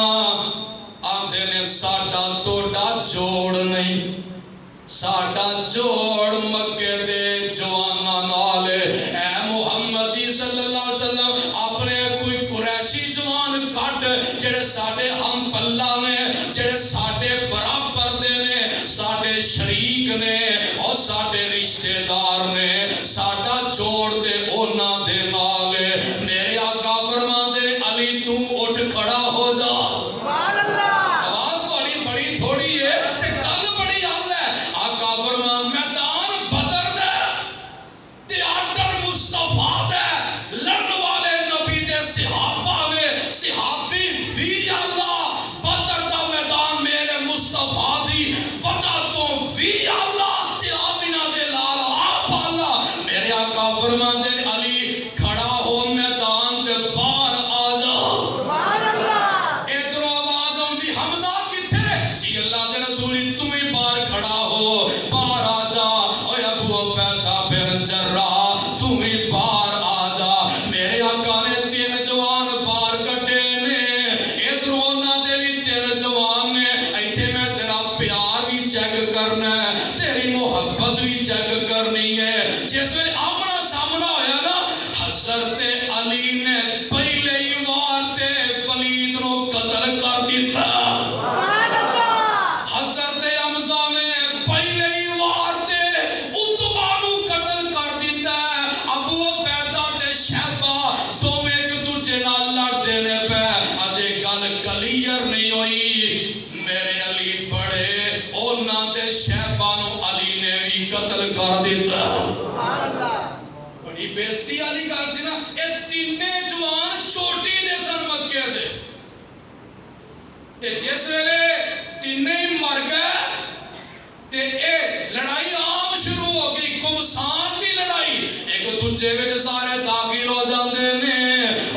آندے نے ساڈا توڈا جوڑ نہیں ساڈا جوڑ مکے دے جواناں پیار نے ساڈا جوڑ تے انہاں دے نال میرے آقا فرماندے نے علی تو اٹھ کھڑا ہو جا سبحان اللہ آواز تو علی بڑی تھوڑی ہے تے گل بڑی حل ہے آقا فرمان میدان بدر دے تے آڈر مصطفیٰ دے لڑن والے نبی دے صحابہ نے صحابی بھی اللہ بدر دا میدان میرے مصطفیٰ دی وجہ تو بھی اللہ تے آمینہ دے لال آپ اللہ میرے آقا فرماندے نے علی کھڑا ہو میدان چ باہر آ جا سبحان اللہ ادھروں آواز آندی حمزہ کتھے جی اللہ دے رسول تم ہی باہر کھڑا ہو باہر آ جا اوے ابو عبیدہ بن جراح تم ہی باہر آ جا میرے آقا نے 3 جوان باہر کڈے نے ادھروں انہاں دے بھی 3 جوان نے ایتھے میں تیرا پیار بھی چیک کرنا ہے تیری محبت بھی چیک کرنی ہے جس ویلے آمنا سامنا ہویا نا حضرت علی نے پہلے ہی وار تے ولید نو قتل کر دیتا سبحان اللہ حضرت حمزہ نے پہلے ہی وار تے عتبہ نو قتل کر دیتا ہے ابو عبیدہ تے شیبہ دوویں ایک دوجے نال لڑدے نے پے اجے گل کلیئر نہیں ہوئی میرے علی بڑے انہاں تے شیبہ نو علی نے بھی قتل کر دیتا سبحان اللہ بڑی بےزتی والی گل سی نا اے تینے جوان چوٹی دے سن مکے دے تے جس ویلے تینے ہی مر گئے تے اے لڑائی عام شروع ہو گئی قمصان دی لڑائی ایک دوجے وچ سارے داخل ہو جاندے نے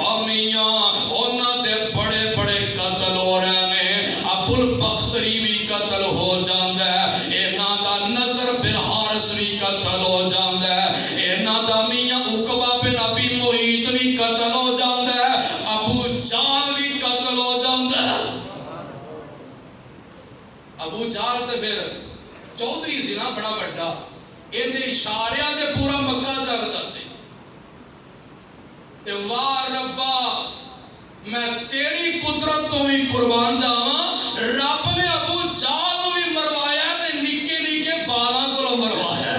او میاں انہاں دے بڑے بڑے قتل ہو رہے نے ابو البختری بھی قتل ہو جاندا ہے انہاں دا نظر بن حارث بھی قتل ہو جاندا ہے انہاں دا میاں عقبہ بن ابی معیط بھی قتل ہو جاندا ہے ابو جہل بھی قتل ہو جاندا ہے ابو جہل تے پھر چودھری سی نا بڑا بڑا ایندے اشاریاں تے پورا مکہ جگدا سی تے واہ ربا میں تیری قدرت تو بھی قربان جاواں رب نے ابو جہل نو بھی مروایا تے نکے نکے بالاں کولوں مروایا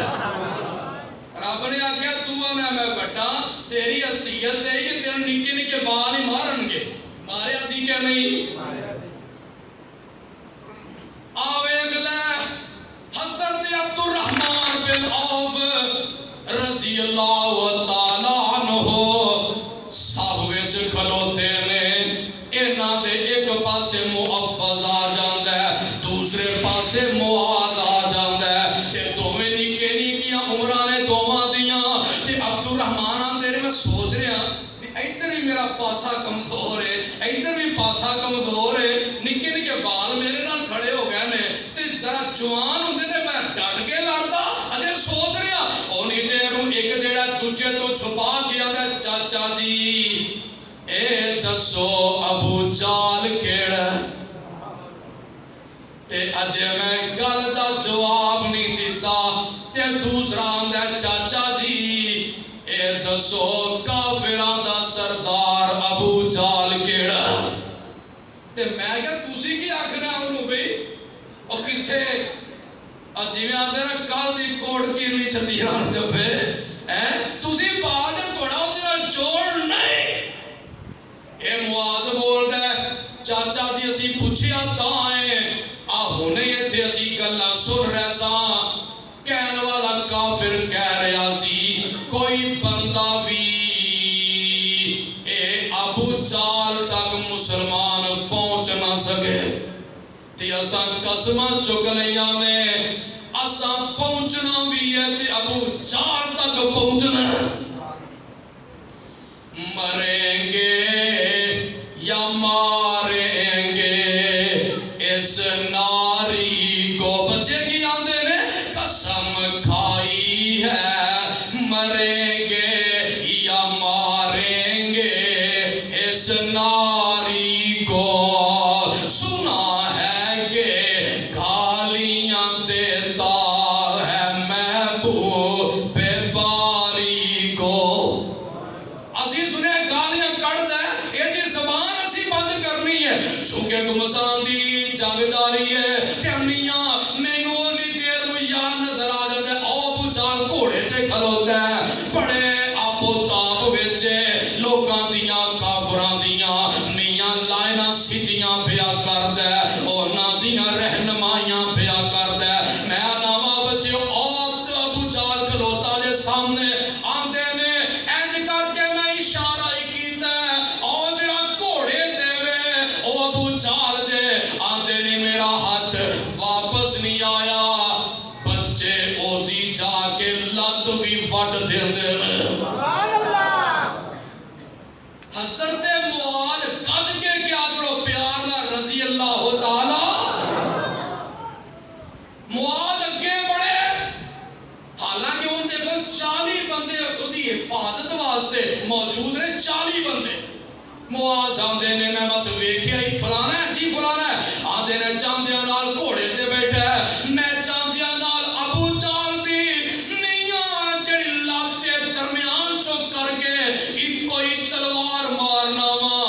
رب نے آکھیا تو میں بڑا تیری حیثیت ہے کہ تیرے نکے نکے بال ہی مارن گے ماریا سی کہ نہیں آوے اگلے حضرت عبد الرحمن بن عوف رضی اللہ تعالی عنہ صاحب وچ کھلوتے نے انہاں دے ایک پاسے محفظ آ جاندا ہے دوسرے پاسے معاذ آ جاندا ہے تے دوویں نکے نکیاں عمراں نے دوواں دیاں تے عبد الرحمن آندے نے میں سوچ رہا ادھر ہی میرا پاسا کمزور ہے ادھر بھی پاسا کمزور ہے نکے نکے بال میرے نال کھڑے ہو گئے نے تے ذرا جوان ہوندے تے میں ڈٹ کے لڑدا اجے سوچ رہا اونی دیر نوں ایک جڑا دوجے تو چھپا کے آندا چاچا جی اے دسو ابو جہل کیڑا تے اجے میں گل دا جواب نہیں دیتا تے دوسرا آندا چاچا جی اے دسو کافراں دا سردار ابو جہل کیڑا تے میں کہ تسی کی آکھنا اونوں بھئی او کتھے جویں آندے نا کل دی کوڑ کیرلی چھتیراں جپے تسی بات تھوڑا اودے نال جوڑ نہیں اے معاذ بولدا چاچا جی اسی پوچھیا تاں آئے آ ہونے ایتھے اسی گلاں سن رہے ساں کہن والا کافر کہہ رہا سی کوئی بندہ بھی اے ابو جہل تک مسلمان پہنچ نہ سکے تے اساں قسماں چک لیاں نے اساں پہنچنا بھی ہے تے ابو جہل تک پہنچنا مریں گے یا ماریں گے اس ناری کو بچے کی آندے نے قسم کھائی ہے مریں گے یا ماریں گے اس ناری کو سنا ہے کہ گالیاں دیتا ہے محبوب باری کو اسی سنے گالیاں کڑ دے یہ جی زبان اسی بند کرنی ہے چونکہ گمسان دی جنگ جاری ہے کہ امیاں میں نو نہیں دیر نو یاد نظر آ جاتا ہے او ابو جہل گھوڑے تے کھلوتا ہے بڑے آپو تاب وچ لوکاں دیاں کافراں دیاں میاں لائناں سیدھیاں پیا کردا ہے انہاں دیاں رہنمائیاں پیا کردا ہے میں نواں بچے اور ابو جال کھلوتا دے سامنے آندے نے انج کر کے میں اشارہ ہی کیتا ہے او جڑا گھوڑے تے وے او ابو جال دے آندے نے میرا ہاتھ واپس نہیں آیا بچے او دی جا کے لت بھی فٹ دیندے نے سبحان اللہ حضرت معاذ قد کے کیا کرو پیار نہ رضی اللہ تعالی معاذ اگے بڑھے حالانکہ ان دیکھو 40 بندے دی حفاظت واسطے موجود نے 40 بندے معاذ آندے نے میں بس ویکھیا ہی فلانا ہے جی فلانا ہے آندے نے چاندیاں نال گھوڑے تے بیٹھا ہے میں چاندیاں نال ابو جال دی نیاں جڑی لت دے درمیان چوں کر کے اکو ہی تلوار مارنا وا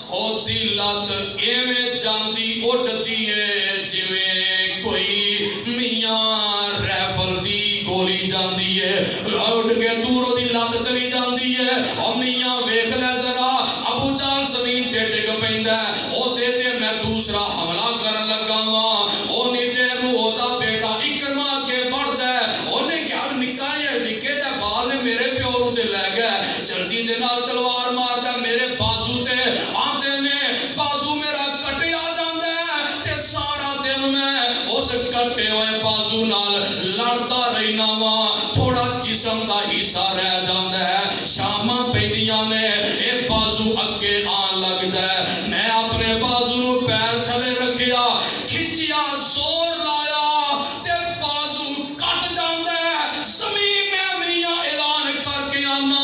او دی لت ایویں جاندی اڈدی ہے جویں کوئی میاں ریفل دی گولی جاندی ہے اڈ کے دور دی لت چلی جاندی ہے او میاں ویکھ لے ذرا ابو جال زمین تے ڈگ پیندا ہے او دے میں دوسرا حملہ کرن لگا وا اونی دیر نو اودا بیٹا اکرما اگے بڑھدا ہے اونے کیا نکا ہے نکے دے بال نے میرے پیو نو تے لے گیا جلدی دے نال تلوار ماردا میرے بازو تے آندے نے بازو میرا کٹیا جاندا ہے تے سارا دن میں اس کٹے ہوئے بازو نال لڑدا رہنا وا تھوڑا جسم دا حصہ رہ جاندا ہے شاماں پیندیاں نے اے بازو اگے آن لگدا ہے میں اپنے بازو نو پیر تھلے رکھیا کھچیا زور لایا تے بازو کٹ جاندا ہے زمین میں میاں اعلان کر کے آنا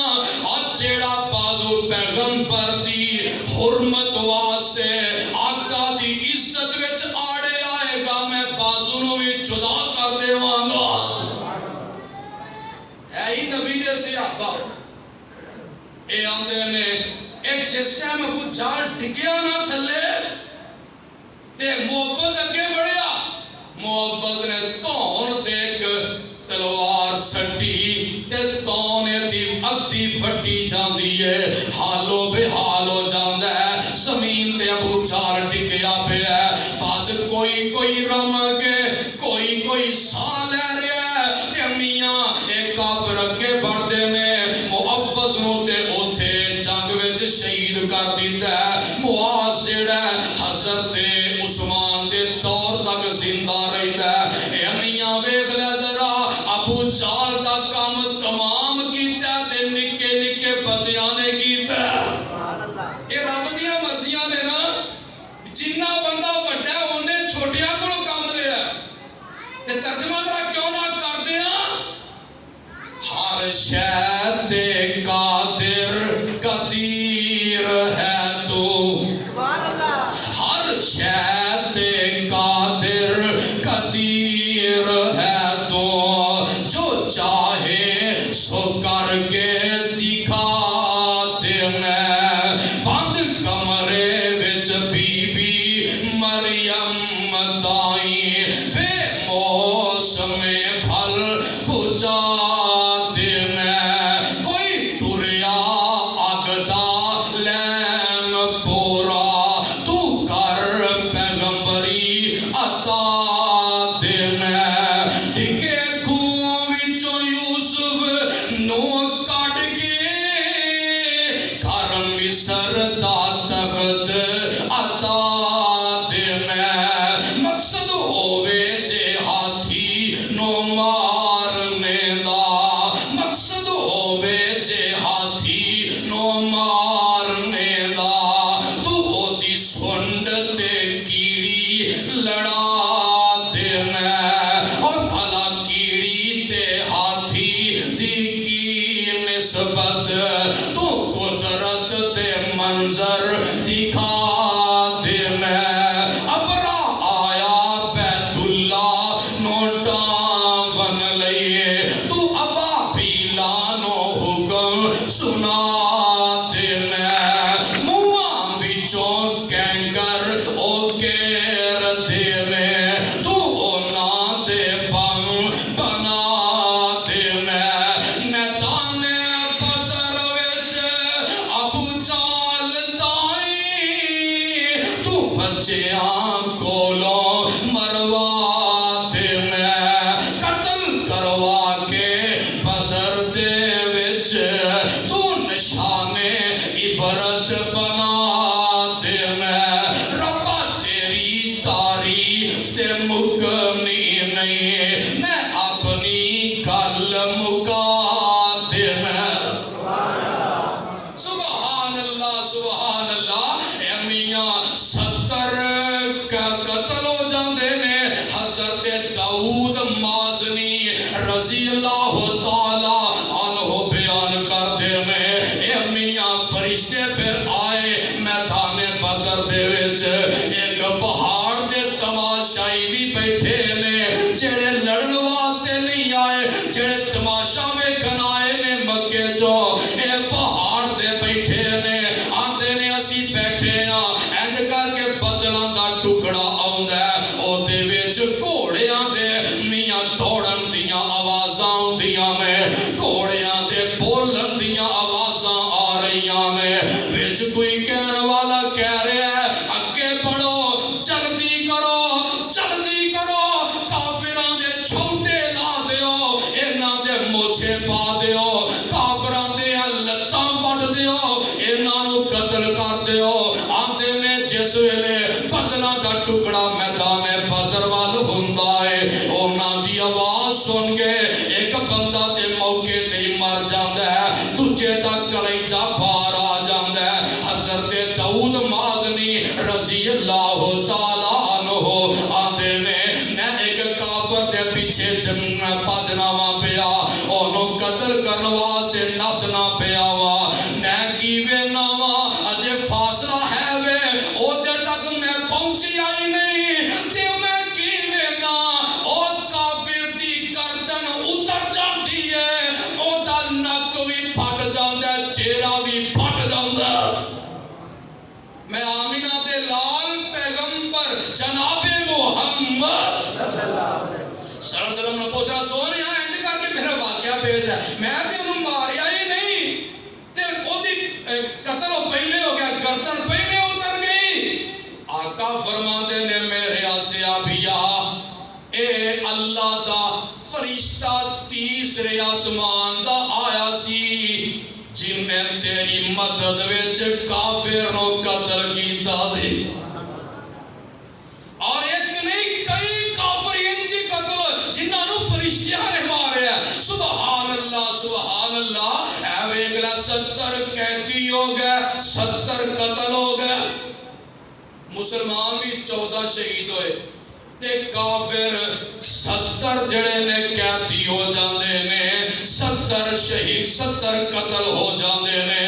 اور جیڑا بازو پیغمبر دی حرمت واسطے آقا دی عزت وچ آڑے آئے گا میں بازو نو بھی جدا کر دیواں گا اے ہی نبی دے صحابہ اے آندے نے ایک جس ٹائم ابو جال ڈگیا نہ تھلے تے معوض اگے بڑھیا معوض نے تون دیکھ تلوار سٹی تے تونے دی ادھی وڈی جاندی ہے حالو بے حال ہو جاندا ہے زمین تے ابو جال ڈگیا پیا ہے بس کوئی رم کے کوئی سا لے رہا ہے تے میاں اے کافر اگے بڑھدے نے معوض نو تے اوتھے جنگ وچ شہید کر دیتا ہے معاذ جڑا حضرت عثمان دے دور تک زندہ رہتا ہے اے میاں ویکھ لے ذرا ابو جال دا کام تمام کیتا تے نکے نکے بچیاں نے کیتا سبحان اللہ اے رب دیاں مرضیاں نے نا جنہ بندہ وڈا ہے اونے چھوٹیاں کولوں کام لیا تے ترجمہ ذرا کیوں نہ کر دیاں ہر شے تے قادر قدیر ہے تو سبحان اللہ ہر شے تے قادر قدیر ہے تو جو چاہے سو کر کے دکھا دینا بند کمرے وچ بی بی مریم دائی بے موسم پھل بجا دینا کوئی ٹریا اگدا لین پورا تو کر پیغمبری عطا دینا ڈگے کھوں وچوں یوسف نو کٹ کے گھر مصر دا تخت عطا دینا مقصد ہووے جے ہاتھی نو مارنے دا مقصد ہووے جے ہاتھی نو مارنے دا تو اوتی سنڈ تے کیڑی لڑا دینا اور بھلا کیڑی تے ہاتھی دی کی نسبت تو قدرت دے منظر دکھا دینا ابرا آیا بیت اللہ نوٹاں بن لئیے تو ابا پیلا نو حکم سنا دینا مواں وچوں کینکر او کیر دینے تو اونا دے بم بنا دینا بچیاں کولوں مروا تے میں قتل کروا کے بدر دے وچ تو نشانے عبرت بنا تے میں ربا تیری تعریف تے مکنی نہیں میں اپنی گل مکا تے میں سبحان اللہ اے میاں 70 کا قتل ہو جاندے نے حضرت داؤد مازنی رضی اللہ تعالی عنہ بیان کردے نے اے میاں فرشتے پھر آئے میدان بدر دے وچ ایک پہاڑ دے تماشائی بھی بیٹھے نے جڑے لڑن واسطے نہیں آئے جڑے تماشا ویکھن آئے نے مکے چو اے پہاڑ تے بیٹھے نے آندے نے اسی بیٹھے ہاں انج کر کے بدلاں دا ٹکڑا آوندا ہے او دے وچ گھوڑیاں دے میاں دوڑن دیاں آوازاں ہوندیاں نے گھوڑیاں دے بولن دیاں آوازاں آ رہیاں نے وچ کوئی کہن والا کہہ رہا ہے اگے بڑھو جلدی کرو کافراں دے چھوٹے لا دیو انہاں دے موچھے پا دیو کافراں دے لتاں وڈ دیو انہاں نو قتل کر دیو آندے نے جس ویلے بدلاں دا ٹکڑا میدان بدر وال ہوندا ہے انہاں دی آواز سن کے ایک بندہ تے موقع تے مر جاندا ہے دوجے دا کلیجہ باہر آ جاندا ہے حضرت داؤد مازنی رضی اللہ تعالی عنہ آندے نے میں ایک کافر دے پیچھے بھجنا وا پیا اونوں قتل کرن واسطے نسنا پیا وا میں کیویں وا اجے فاصلہ ہے وے او دے تک میں پہنچی آئی نہیں تے میں کیویں نا او کافر دی گردن اتر جاندی ہے او دا نک وی پھٹ جاندا ہے چہرہ وی پھٹ جاندا ہے میں آمینہ دے لال پیغمبر جناب محمد صلی اللہ علیہ وسلم نے پوچھا سونے انج کر کے میرا واقعہ پیش ہے میں تے انہوں ماریا ہی نہیں تے او دی قتل پہلے ہو گیا گردن پہلے اتر گئی آقا فرماندے نے میرے آسیابیا اے اللہ دا فرشتہ تیسرے آسمان دا آیا سی جن نے تیری مدد وچ کافر نو قتل کیتا سی اور ایک نہیں کئی کافر انجی قتل جنہاں نو فرشتیاں نے مارے ہیں سبحان اللہ اے ویکھلا 70 قیدی ہو گئے 70 قتل ہو گئے مسلمان بھی 14 شہید ہوئے تے کافر 70 جڑے نے قیدی ہو جاندے نے 70 شہید 70 قتل ہو جاندے نے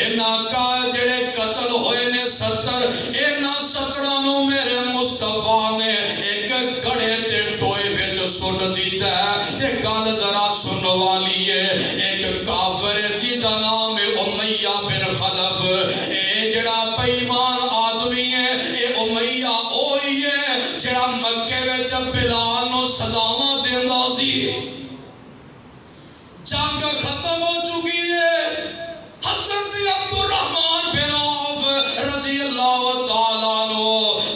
انہاں کا جڑے قتل ہوئے نے 70 انہاں 17 نو میرے مصطفیٰ نے ایک گڑھے تے ٹوئے وچ سٹ دیتا ہے تے گل ذرا سن والی ہے ایک کافر جدا نام امیہ بن خلف اے جڑا بے ایمان آدمی ہے اے امیہ اوہی ہے جڑا مکے وچ بلال نو سزاواں دیندا سی جنگ ختم ہو چکی ہے حضرت عبد الرحمن بن عوف رضی اللہ تعالیٰ عنہ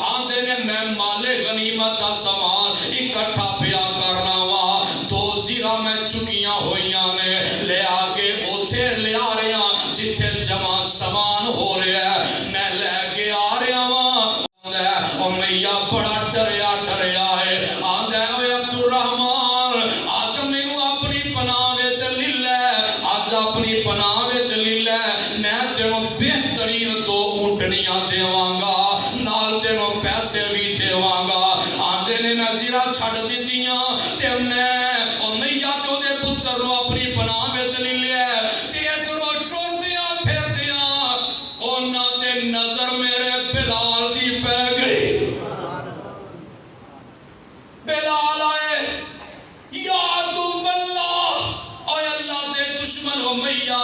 آندے نے میں مال غنیمت دا سامان اکٹھا پیا کرنا وا دو زیرہ میں چکیاں ہوئیاں نے لے آکے اوتھے لے آ رہے ہیں جتھے جمع سامان ہو رہے ہیں میں لے کے آ رہے ہیں امیہ بڑا ڈریا ہے آندہ ہے عبد الرحمن آج مینوں اپنی پناہ وچ لے لے آج اپنی پناہ وچ لے لے میں تینوں بہترین دو اونٹنیاں دیواں گا نال تینوں پیسے بھی دیواں گا آندے نے میں زیرہ چھڑ دیتیاں تے میں امیہ تے دے پتر نو اپنی پناہ وچ لے لے تے ادھروں ٹر دیاں پھر دیاں انہاں تے نظر میرے بلال دی پہ گئی بلال آئے یا عدو اللہ اے اللہ دے دشمن امیہ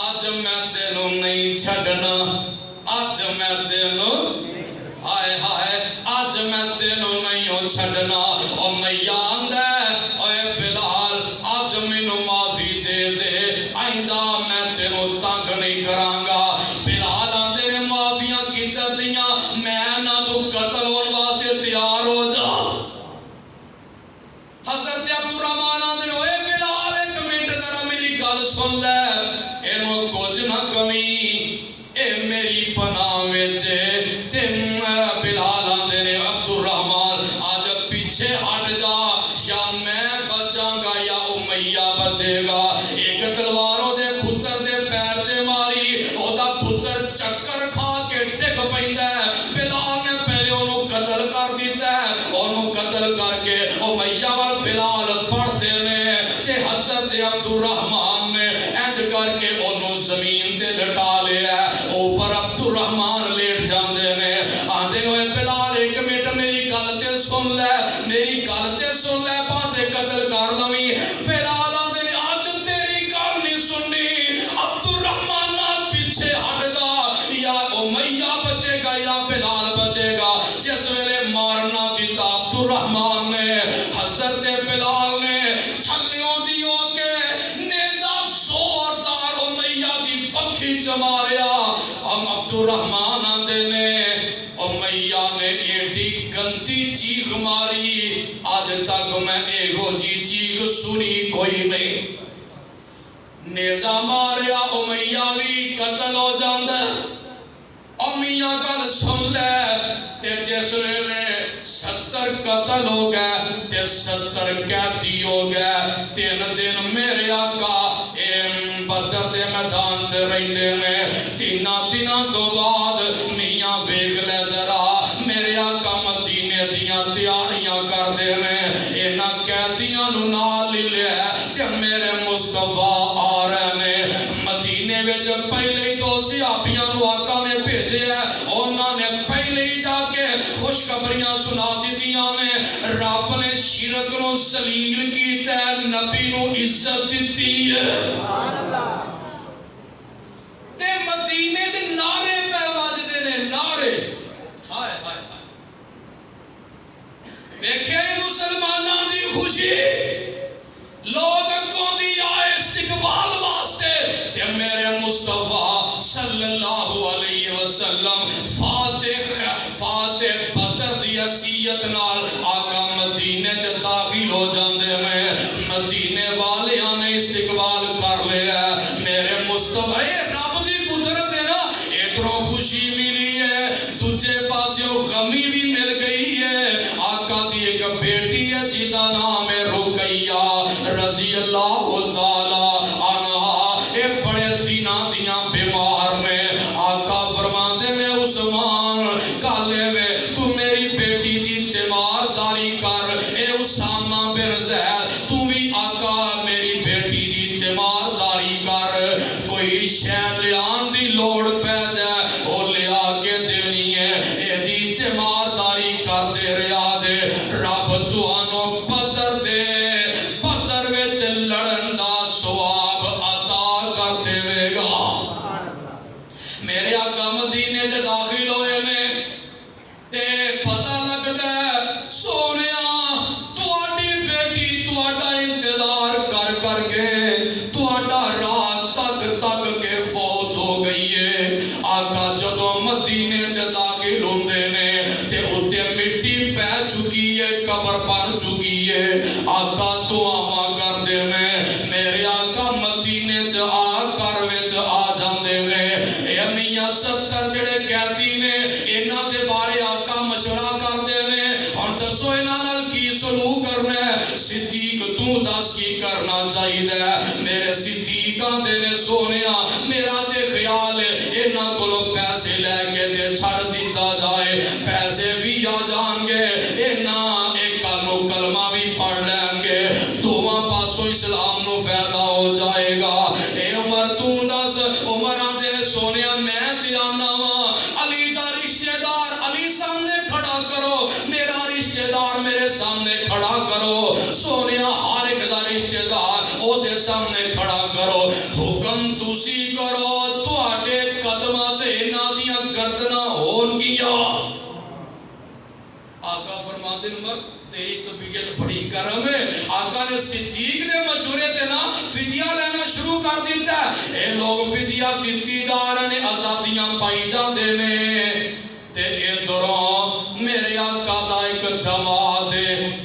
آج میں تینوں نہیں چھڑنا آج میں تینوں ہائے آج میں تینوں نہیں چھڑنا امیہ آندہ اے بلال آج مینوں معافی دے دے آئندہ میں تینوں تنگ نہیں کرانگا بلال آندے نے معافیاں کی دردیاں میں نہ تو سن لے اینو کچھ نہ کمی اے میری پناہ وچ تے بلال آندے نے عبد الرحمان آج پیچھے ہٹ جا یا میں بچاں گا یا امیہ بچے گا ایک تلواروں دے پتر دے پیر تے ماری او دا پتر چکر کھا کے ڈگ پیندا ہے بلال نے پہلے انہوں قتل کر دیتا ہے انہوں قتل کر کے امیہ وال بلال پڑھتے نے تے حضرت عبد الرحمان نے انج کر کے انہوں زمین تے لٹا لیا ہے اوپر عبد الرحمان لیٹ جاندے نے آندے ہوئے بلال ایک منٹ میری گل تے سن لے میری گل تے سن لے باتیں قتل کر لویں بلال آندے نے آج تیری گل نہیں سننی عبد الرحمان نال پیچھے ہٹ جا یا امیہ بچے گا یا بلال بچے گا جس ویلے مارنا دیتا عبد الرحمان نے حضرت بلال نے چھلیوں دیو کے نیزہ زوردار امیہ دی پکھی چماریا ہم عبد الرحمان آندے نے امیہ نے ایڈی گندی چیخ ماری آج تک میں ایگو جی چیخ سنی کوئی نہیں نیزہ ماریا امیہ بھی قتل ہو جاندے امیہ گل سن لے تے جس ویلے 70 قتل ہو گئے تے 70 قیدی ہو گئے 3 دن میرے آقا بدر دے میدان تے رہندے نے 3 دنوں تو بعد میاں ویکھ لے ذرا میرے آقا مدینے دیاں تیاریاں کردے نے انہاں قیدیاں نوں نال لیا تے میرے مصطفیٰ آ رہے نے مدینے وچ پہلے ہی تو صحابیاں نوں آقا نے بھیجے انہاں نے پہلے ہی جا کے خوشخبریاں سنا دیتیاں نے رب نے شرک نو ذلیل کیتا ہے نبی نو عزت دیتی ہے سبحان اللہ تے مدینے چ نعرے پہ واجدے نے نعرے ہائے ہائے ہائے دیکھے مسلماناں دی خوشی لوگ اگوں دی آئے استقبال واسطے تے میرے مصطفیٰ صلی اللہ علیہ وسلم فاتح بدر دی حیثیت نال آقا مدینے چ داخل ہو جاندے نے مدینے والیاں نے استقبال کر لیا میرے مصطفیٰ رب دی قدرت ہے نا ادھروں خوشی ملی ہے دوجے پاسوں غمی بھی مل گئی ہے آقا دی ایک بیٹی ہے جدا نام ہے رقیہ رضی اللہ تعالی عنہا اے بڑے دنوں دیاں بیمار نے آقا فرماندے نے عثمان کالے وے تو میری بیٹی دی تیمارداری کر اے اسامہ بن زید تو بھی آقا میری بیٹی دی تیمارداری کر کوئی شے لیان دی لوڑ پہ جائے او لیا کے دینی ہے اے دی تیمارداری کر دے رہا جے رب توانو بدر دے بدر وچ لڑن دا ثواب عطا کر دے گا میرے آقا مدینے چ داخل ہوئے نے تے پتہ لگدا ہے سونیا تواڈی بیٹی تواڈا انتظار کر کر کے تواڈا رات تک تک کے فوت ہو گئی ہے آقا جدوں مدینے چ داخل ہوندے نے تے اوتے مٹی پہ چکی ہے قبر بن چکی ہے آقا دعاواں کردے نے میرے آقا مدینے چ آ کر وچ آ جاندے نے اے میاں 70 جڑے قیدی نے انہاں دے بارے آقا مشورہ کردے نے ہن دسو انہاں نال کی سلوک کرنا ہے صدیق تو دس کی کرنا چاہیے میرے صدیق آندے نے سونیا میرا تے خیال ہے انہاں کولوں پیسے لے کے تے چھڑ دیتا جائے پیسے بھی آ جان گے انہاں ایک کلمہ بھی پڑھ لیں گے دونوں پاسوں اسلام نو فائدہ ہو جائے گا اے عمر تو دس عمر آندے نے سونیا میں تے آنا وا علی دا رشتہ دار علی سامنے کھڑا کرو میرا رشتہ دار میرے سامنے کھڑا کرو سونیا ہر ایک دا رشتہ دار او دے سامنے کھڑا کرو حکم تسی کرو تواڈے قدماں تے انہاں دیاں گردناں ہون گیاں آقا فرماتے عمر تیری طبیعت بڑی گرم ہے آقا نے صدیق دے مشورے تے نا فدیہ لینا شروع کر دیتا ہے اے لوگ فدیہ دیتی جا رہے نے آزادیاں پائی جاندے نے تے ادھروں میرے آقا دا ایک دماد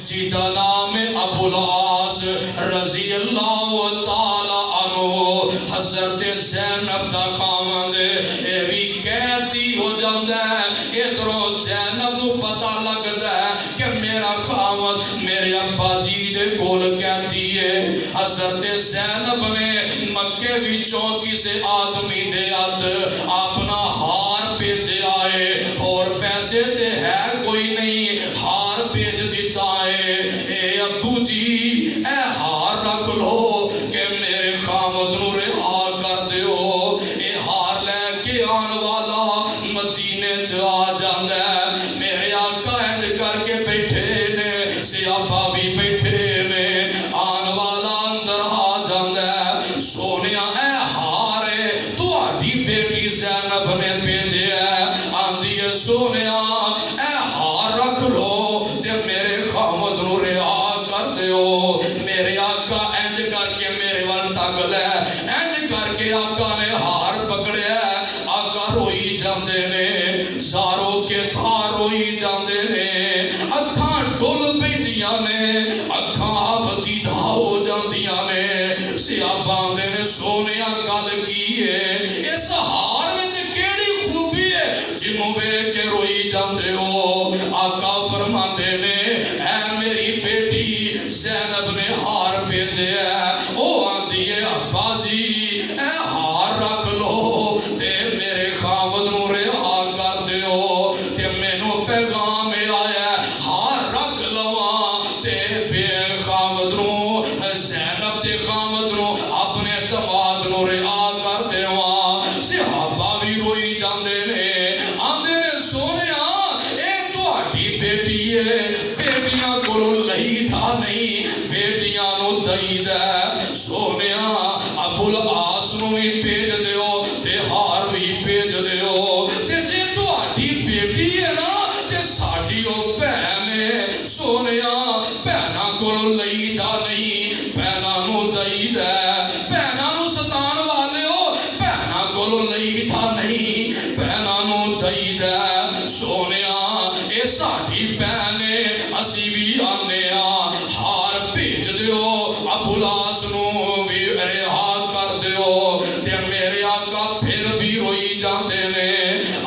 جیدا نام ابو العاص رضی اللہ تعالی عنہ حضرت زینب دا خاوند اے بھی قیدی ہو جاندا ہے ادھروں زینب نو پتہ لگدا ہے کہ میرا خاوند میرے ابا جی دے کول قیدی ہے حضرت زینب نے مکے وچوں کسے آدمی دے ہاتھ اپنا ہار بھیجیا ہے اور پیسے تے ہے کوئی نہیں ہار بھیج دیتا ہے اے ابو جی اے ہار رکھ لو کہ میرے خاوند نو رہا کر دیو اے ہار لے کے آن والا مدینے چ آ جاندا ہے میرے آقا انج کر کے بیٹھے نے سیابا بھی بیٹھے نے آن والا اندر آ جاندا ہے سونیا اے ہار تہاڈی بیٹی زینب نے بھیجیا ہے آندی ہے سونیا اے ہار رکھ لو تے میرے خاوند نو رہا کر دیو میرے آقا انج کر کے میرے ول ٹک لے انج کر کے آقا نے ہار پکڑیا آقا روئی جاندے نے زارو کے تھار روئی جاندے نے اکھاں ڈول پیندیاں نے اکھاں آب دیدہ ہو جاندیاں نے سیاباں دے نے سونیا گل کی ہے اس ہار وچ کیڑی خوبی ہے جنوں ویکھ کے روئی جاندے ہو آقا فرماندے نے اے میری بیٹی زینب نے ہار بھیجیا او آندی ہے ابا جی اے ہار رکھ لو تے میرے خاوند نو رہا کر دیو تے مینوں پیغام آیا ہار رکھ لواں تے بے خاوند نو زینب دے خاوند نو اپنے دماد نو رہا کر دیواں صحابہ بھی روئی جاندے نے آندے نے سونیا اے تہاڈی بیٹی ہے بیٹیاں کولوں لئی تھا نہیں بیٹیاں نو دئی دے سونیا ابو العاص نو بھی بھیج دیو تے ہار بھی بھیج دیو تے جے تہاڈی بیٹی ہے نا تے ساڈی او بہن ہے سونیا بہناں کولوں لئی دا نہیں بہناں نو دئی دے بہناں نو ستان والیو بہناں کولوں لئی دا نہیں بہناں نو دئی دے سونیا اے ساڈی بہن ہے اسی بھی آنے ہار بھیج دیو ابو العاص نو بھی رہا کر دیو تے میرے آقا پھر بھی روئی جاندے نے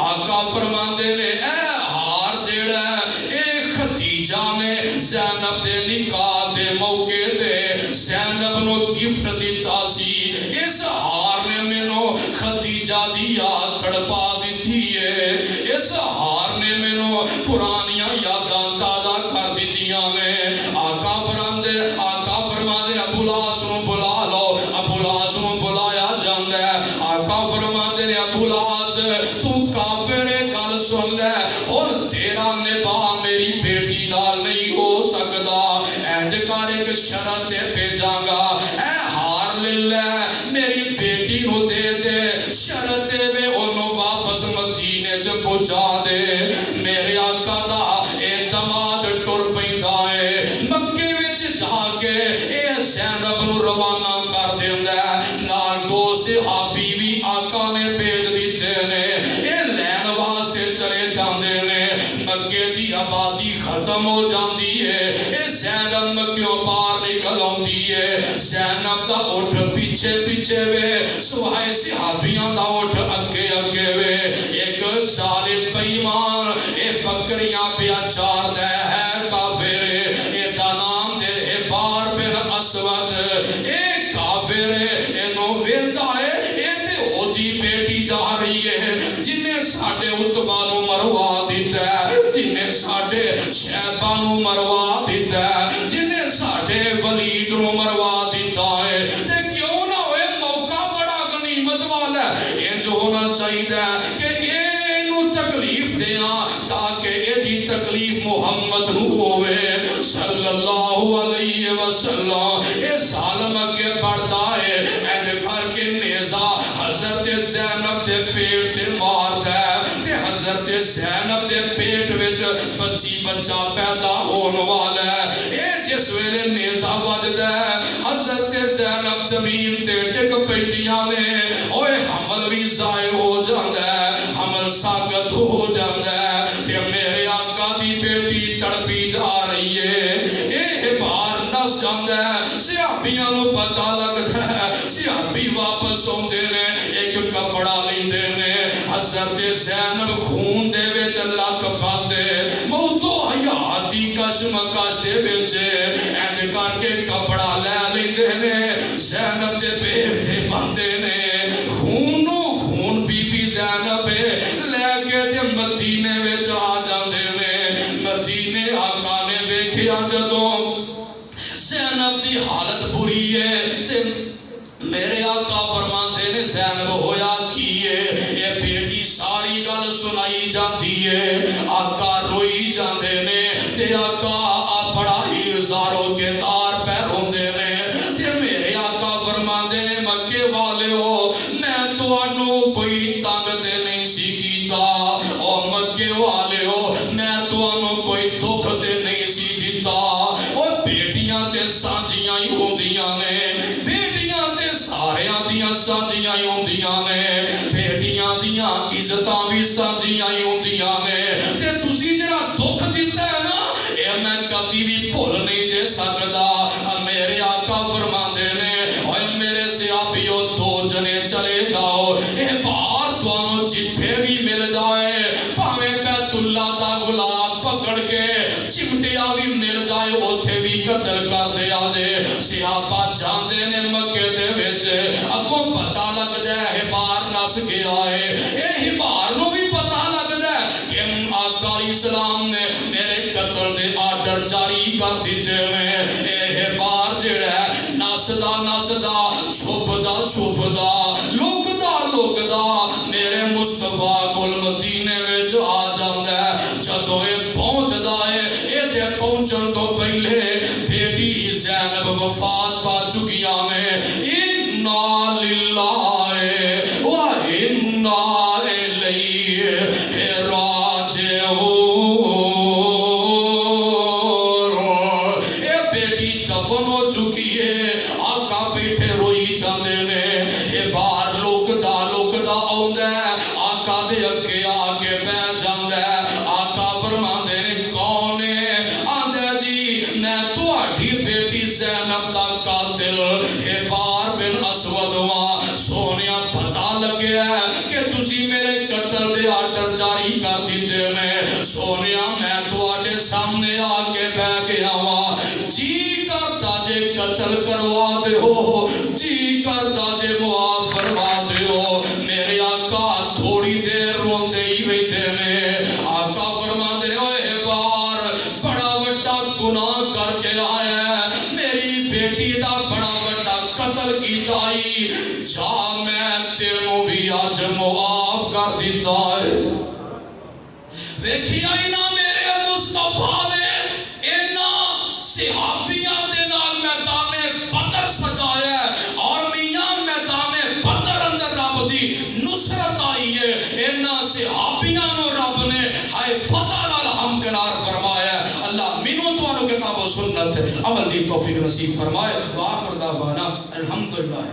آقا فرماندے نے اے ہار جیڑا اے ختیجہ نے زینب دے نکاح دے موقع تے زینب نو گفٹ دیتا سی اس ہار نے مینوں ختیجہ دی یاد تڑپا دیتی ہے اس ہار نے مینوں پرانیاں یاداں تازہ کر دیتیاں نے آقا فرماندے ابو العاص نو بلا لو ابو العاص نو بلایا جاندا ہے آقا فرماندے نے ابو العاص تو کافر ہے گل سن لے ہن تیرا نباہ میری بیٹی نال نہیں ہو سکدا انج کر ایک شرط بھیجاں گا اے ہار لے لے میری بیٹی نو دے دے شرط وے اونوں واپس مدینے چ پہنچا دے میرے آقا دا اے دماد ٹر پیندا ہے مکے وچ جا کے اے زینب نو روانہ کر دیندا ہے نال دو صحابی بھی آقا نے بھیج دتے نے اے لین واسطے چلے جاندے نے مکے دی آبادی ختم ہو جاندی ہے اے زینب مکیوں باہر نکل آندی ہے زینب دا اٹھ پیچھے پیچھے وے سوائے صحابیاں دا اٹھ اگے اگے وے ایک ظالم بے ایمان اے بکریاں پیا چار دے ہے کافر اے دا نام دے حبار بن اسود اے کافر اینو ویندا ہے اے تے اودی بیٹی جا رہی ہے جنہیں ساڈے عتبہ نو مروا دیتا ہے جنہیں ساڈے شیبہ نو مروا دیتا ہے جنہیں ساڈے ولید نو مروا دیتا ہے تے کیوں نہ ہوئے موقع بڑا غنیمت والا ہے یہ جو ہونا چاہیے کہ اینو تکلیف دیاں تاکہ ایدی تکلیف محمد نو ہوئے صلی اللہ علیہ وسلم اے ظالم اگے بڑھتا ہے اینج کر کے نیزہ حضرت زینب دے پیٹ تے مار دے تے حضرت زینب دے پیٹ وچ بچی بچہ پیدا ہون والا ہے اے جس ویلے نیزہ وجد ہے حضرت زینب زمین تے ڈگ پیندیاں نے اوے حمل بھی ضائع ہو جاندا ہے حمل ساقط ہو جاندا ہے تے میرے آقا دی بیٹی تڑپی جا رہی ہے اے بار نس جاندا ہے صحابیاں نو پتہ لگدا ہے صحابی واپس وساؤندے نے ایک کپڑا لیندے نے حضرت زینب خون دے وچ لگ پاتے موتو حیاتی کشمکش دے وچ انج کر کے کپڑا لے لیندے نے زینب دے پیٹ تے بندے نے خونو خون بی بی زینب لے کے تے مدینے وچ آ جاندے نے مدینے آقا نے ویکھیا جدوں زینب دی حالت بری ہے تے میرے آقا فرماندے نے زینب ہویا کیے یہ بیٹی ساری گل سنائی جاتی ہے آقا روئی جاندے نے تے آقا بڑا ہی زاروں کے تار پہ روندے نے تے میرے آقا فرماندے نے مکے والے ہو میں تانوں کوئی تنگ تے نہیں سی کیتا او مکے والے ہو میں تانوں کوئی دکھ تے نہیں سی دیتا او بیٹیاں تے سانجیاں ہی ہوندیاں نے بیٹیاں تے ساریاں دیاں سانجیاں ہی ہوندیاں نے بیٹیاں دیاں عزتاں بھی سانجیاں ہی ہوندیاں نے تے تسی جڑا دکھ دیتا ہے نا اے میں کبھی بھی بھول نہیں جے سکدا میرے آقا فرماندے نے اوے میرے صحابیو دو جنے چلے جاؤ اے باہر تانوں جتھے بھی مل جائے بھاویں بیت اللہ دا گلاب پکڑ کے چمٹیا بھی مل جائے اوتھے بھی قتل کر دے آجے صحابہ جاندے نے مکے دے وچ اگوں پتہ لگدا ہے ہبار نس گیا ہے اے ہبار نو بھی پتہ لگدا ہے کہ آقا علیہ السلام نے میرے قتل دے آرڈر جاری کر دیتے ہیں اے ہبار جڑا ہے نسدا چھپدا لوکدا میرے مصطفیٰ کول مدینے وچ آ جاندا ہے جدوں اے پہنچدا ہے اے تے پہنچن تو پہلے بیٹی زینب وفات پا چکیاں نے انا للہ و انا الیہ راجعون اے بیٹی دفن ہو چکی ہے آقا بیٹھے روئی جاندے نے اے باہر لوکدا آوندا ہے آقا دے اگے آ کے بیٹھ جاندا ہے آقا فرماندے نے کون ہے آندا جی میں تہاڈی بیٹی زینب دا قاتل ہبار بن اسود واں سونیا پتہ لگیا ہے کہ تسی میرے قتل دے آرڈر جاری کر دیتے نے سونیا میں تہاڈے سامنے آ کے بیٹھ گیا واں جی کردا جے قتل کروا دیو جی کردا جے معاف فرما دیو میرے آقا تھوڑی دیر روندے ہی رہندے نے آقا فرماندے نے اوے ہبار بڑا وڈا گناہ کر کے آیا ہے میری بیٹی دا بڑا وڈا قتل کیتا ہی جا میں تینوں بھی اج معاف کر دیتا ہے ویکھیا ہی نہ میرے مصطفیٰ نے انہاں صحابیاں دے نال میدان بدر سجایا ہے اور میاں میدان بدر اندر رب دی نصرت آئی ہے انہاں صحابیاں نو رب نے ہائے فتح نال ہمکنار فرمایا ہے اللہ مینوں تانوں کتاب و سنت عمل دی توفیق نصیب فرمائے وآخر دعوانا الحمدللہ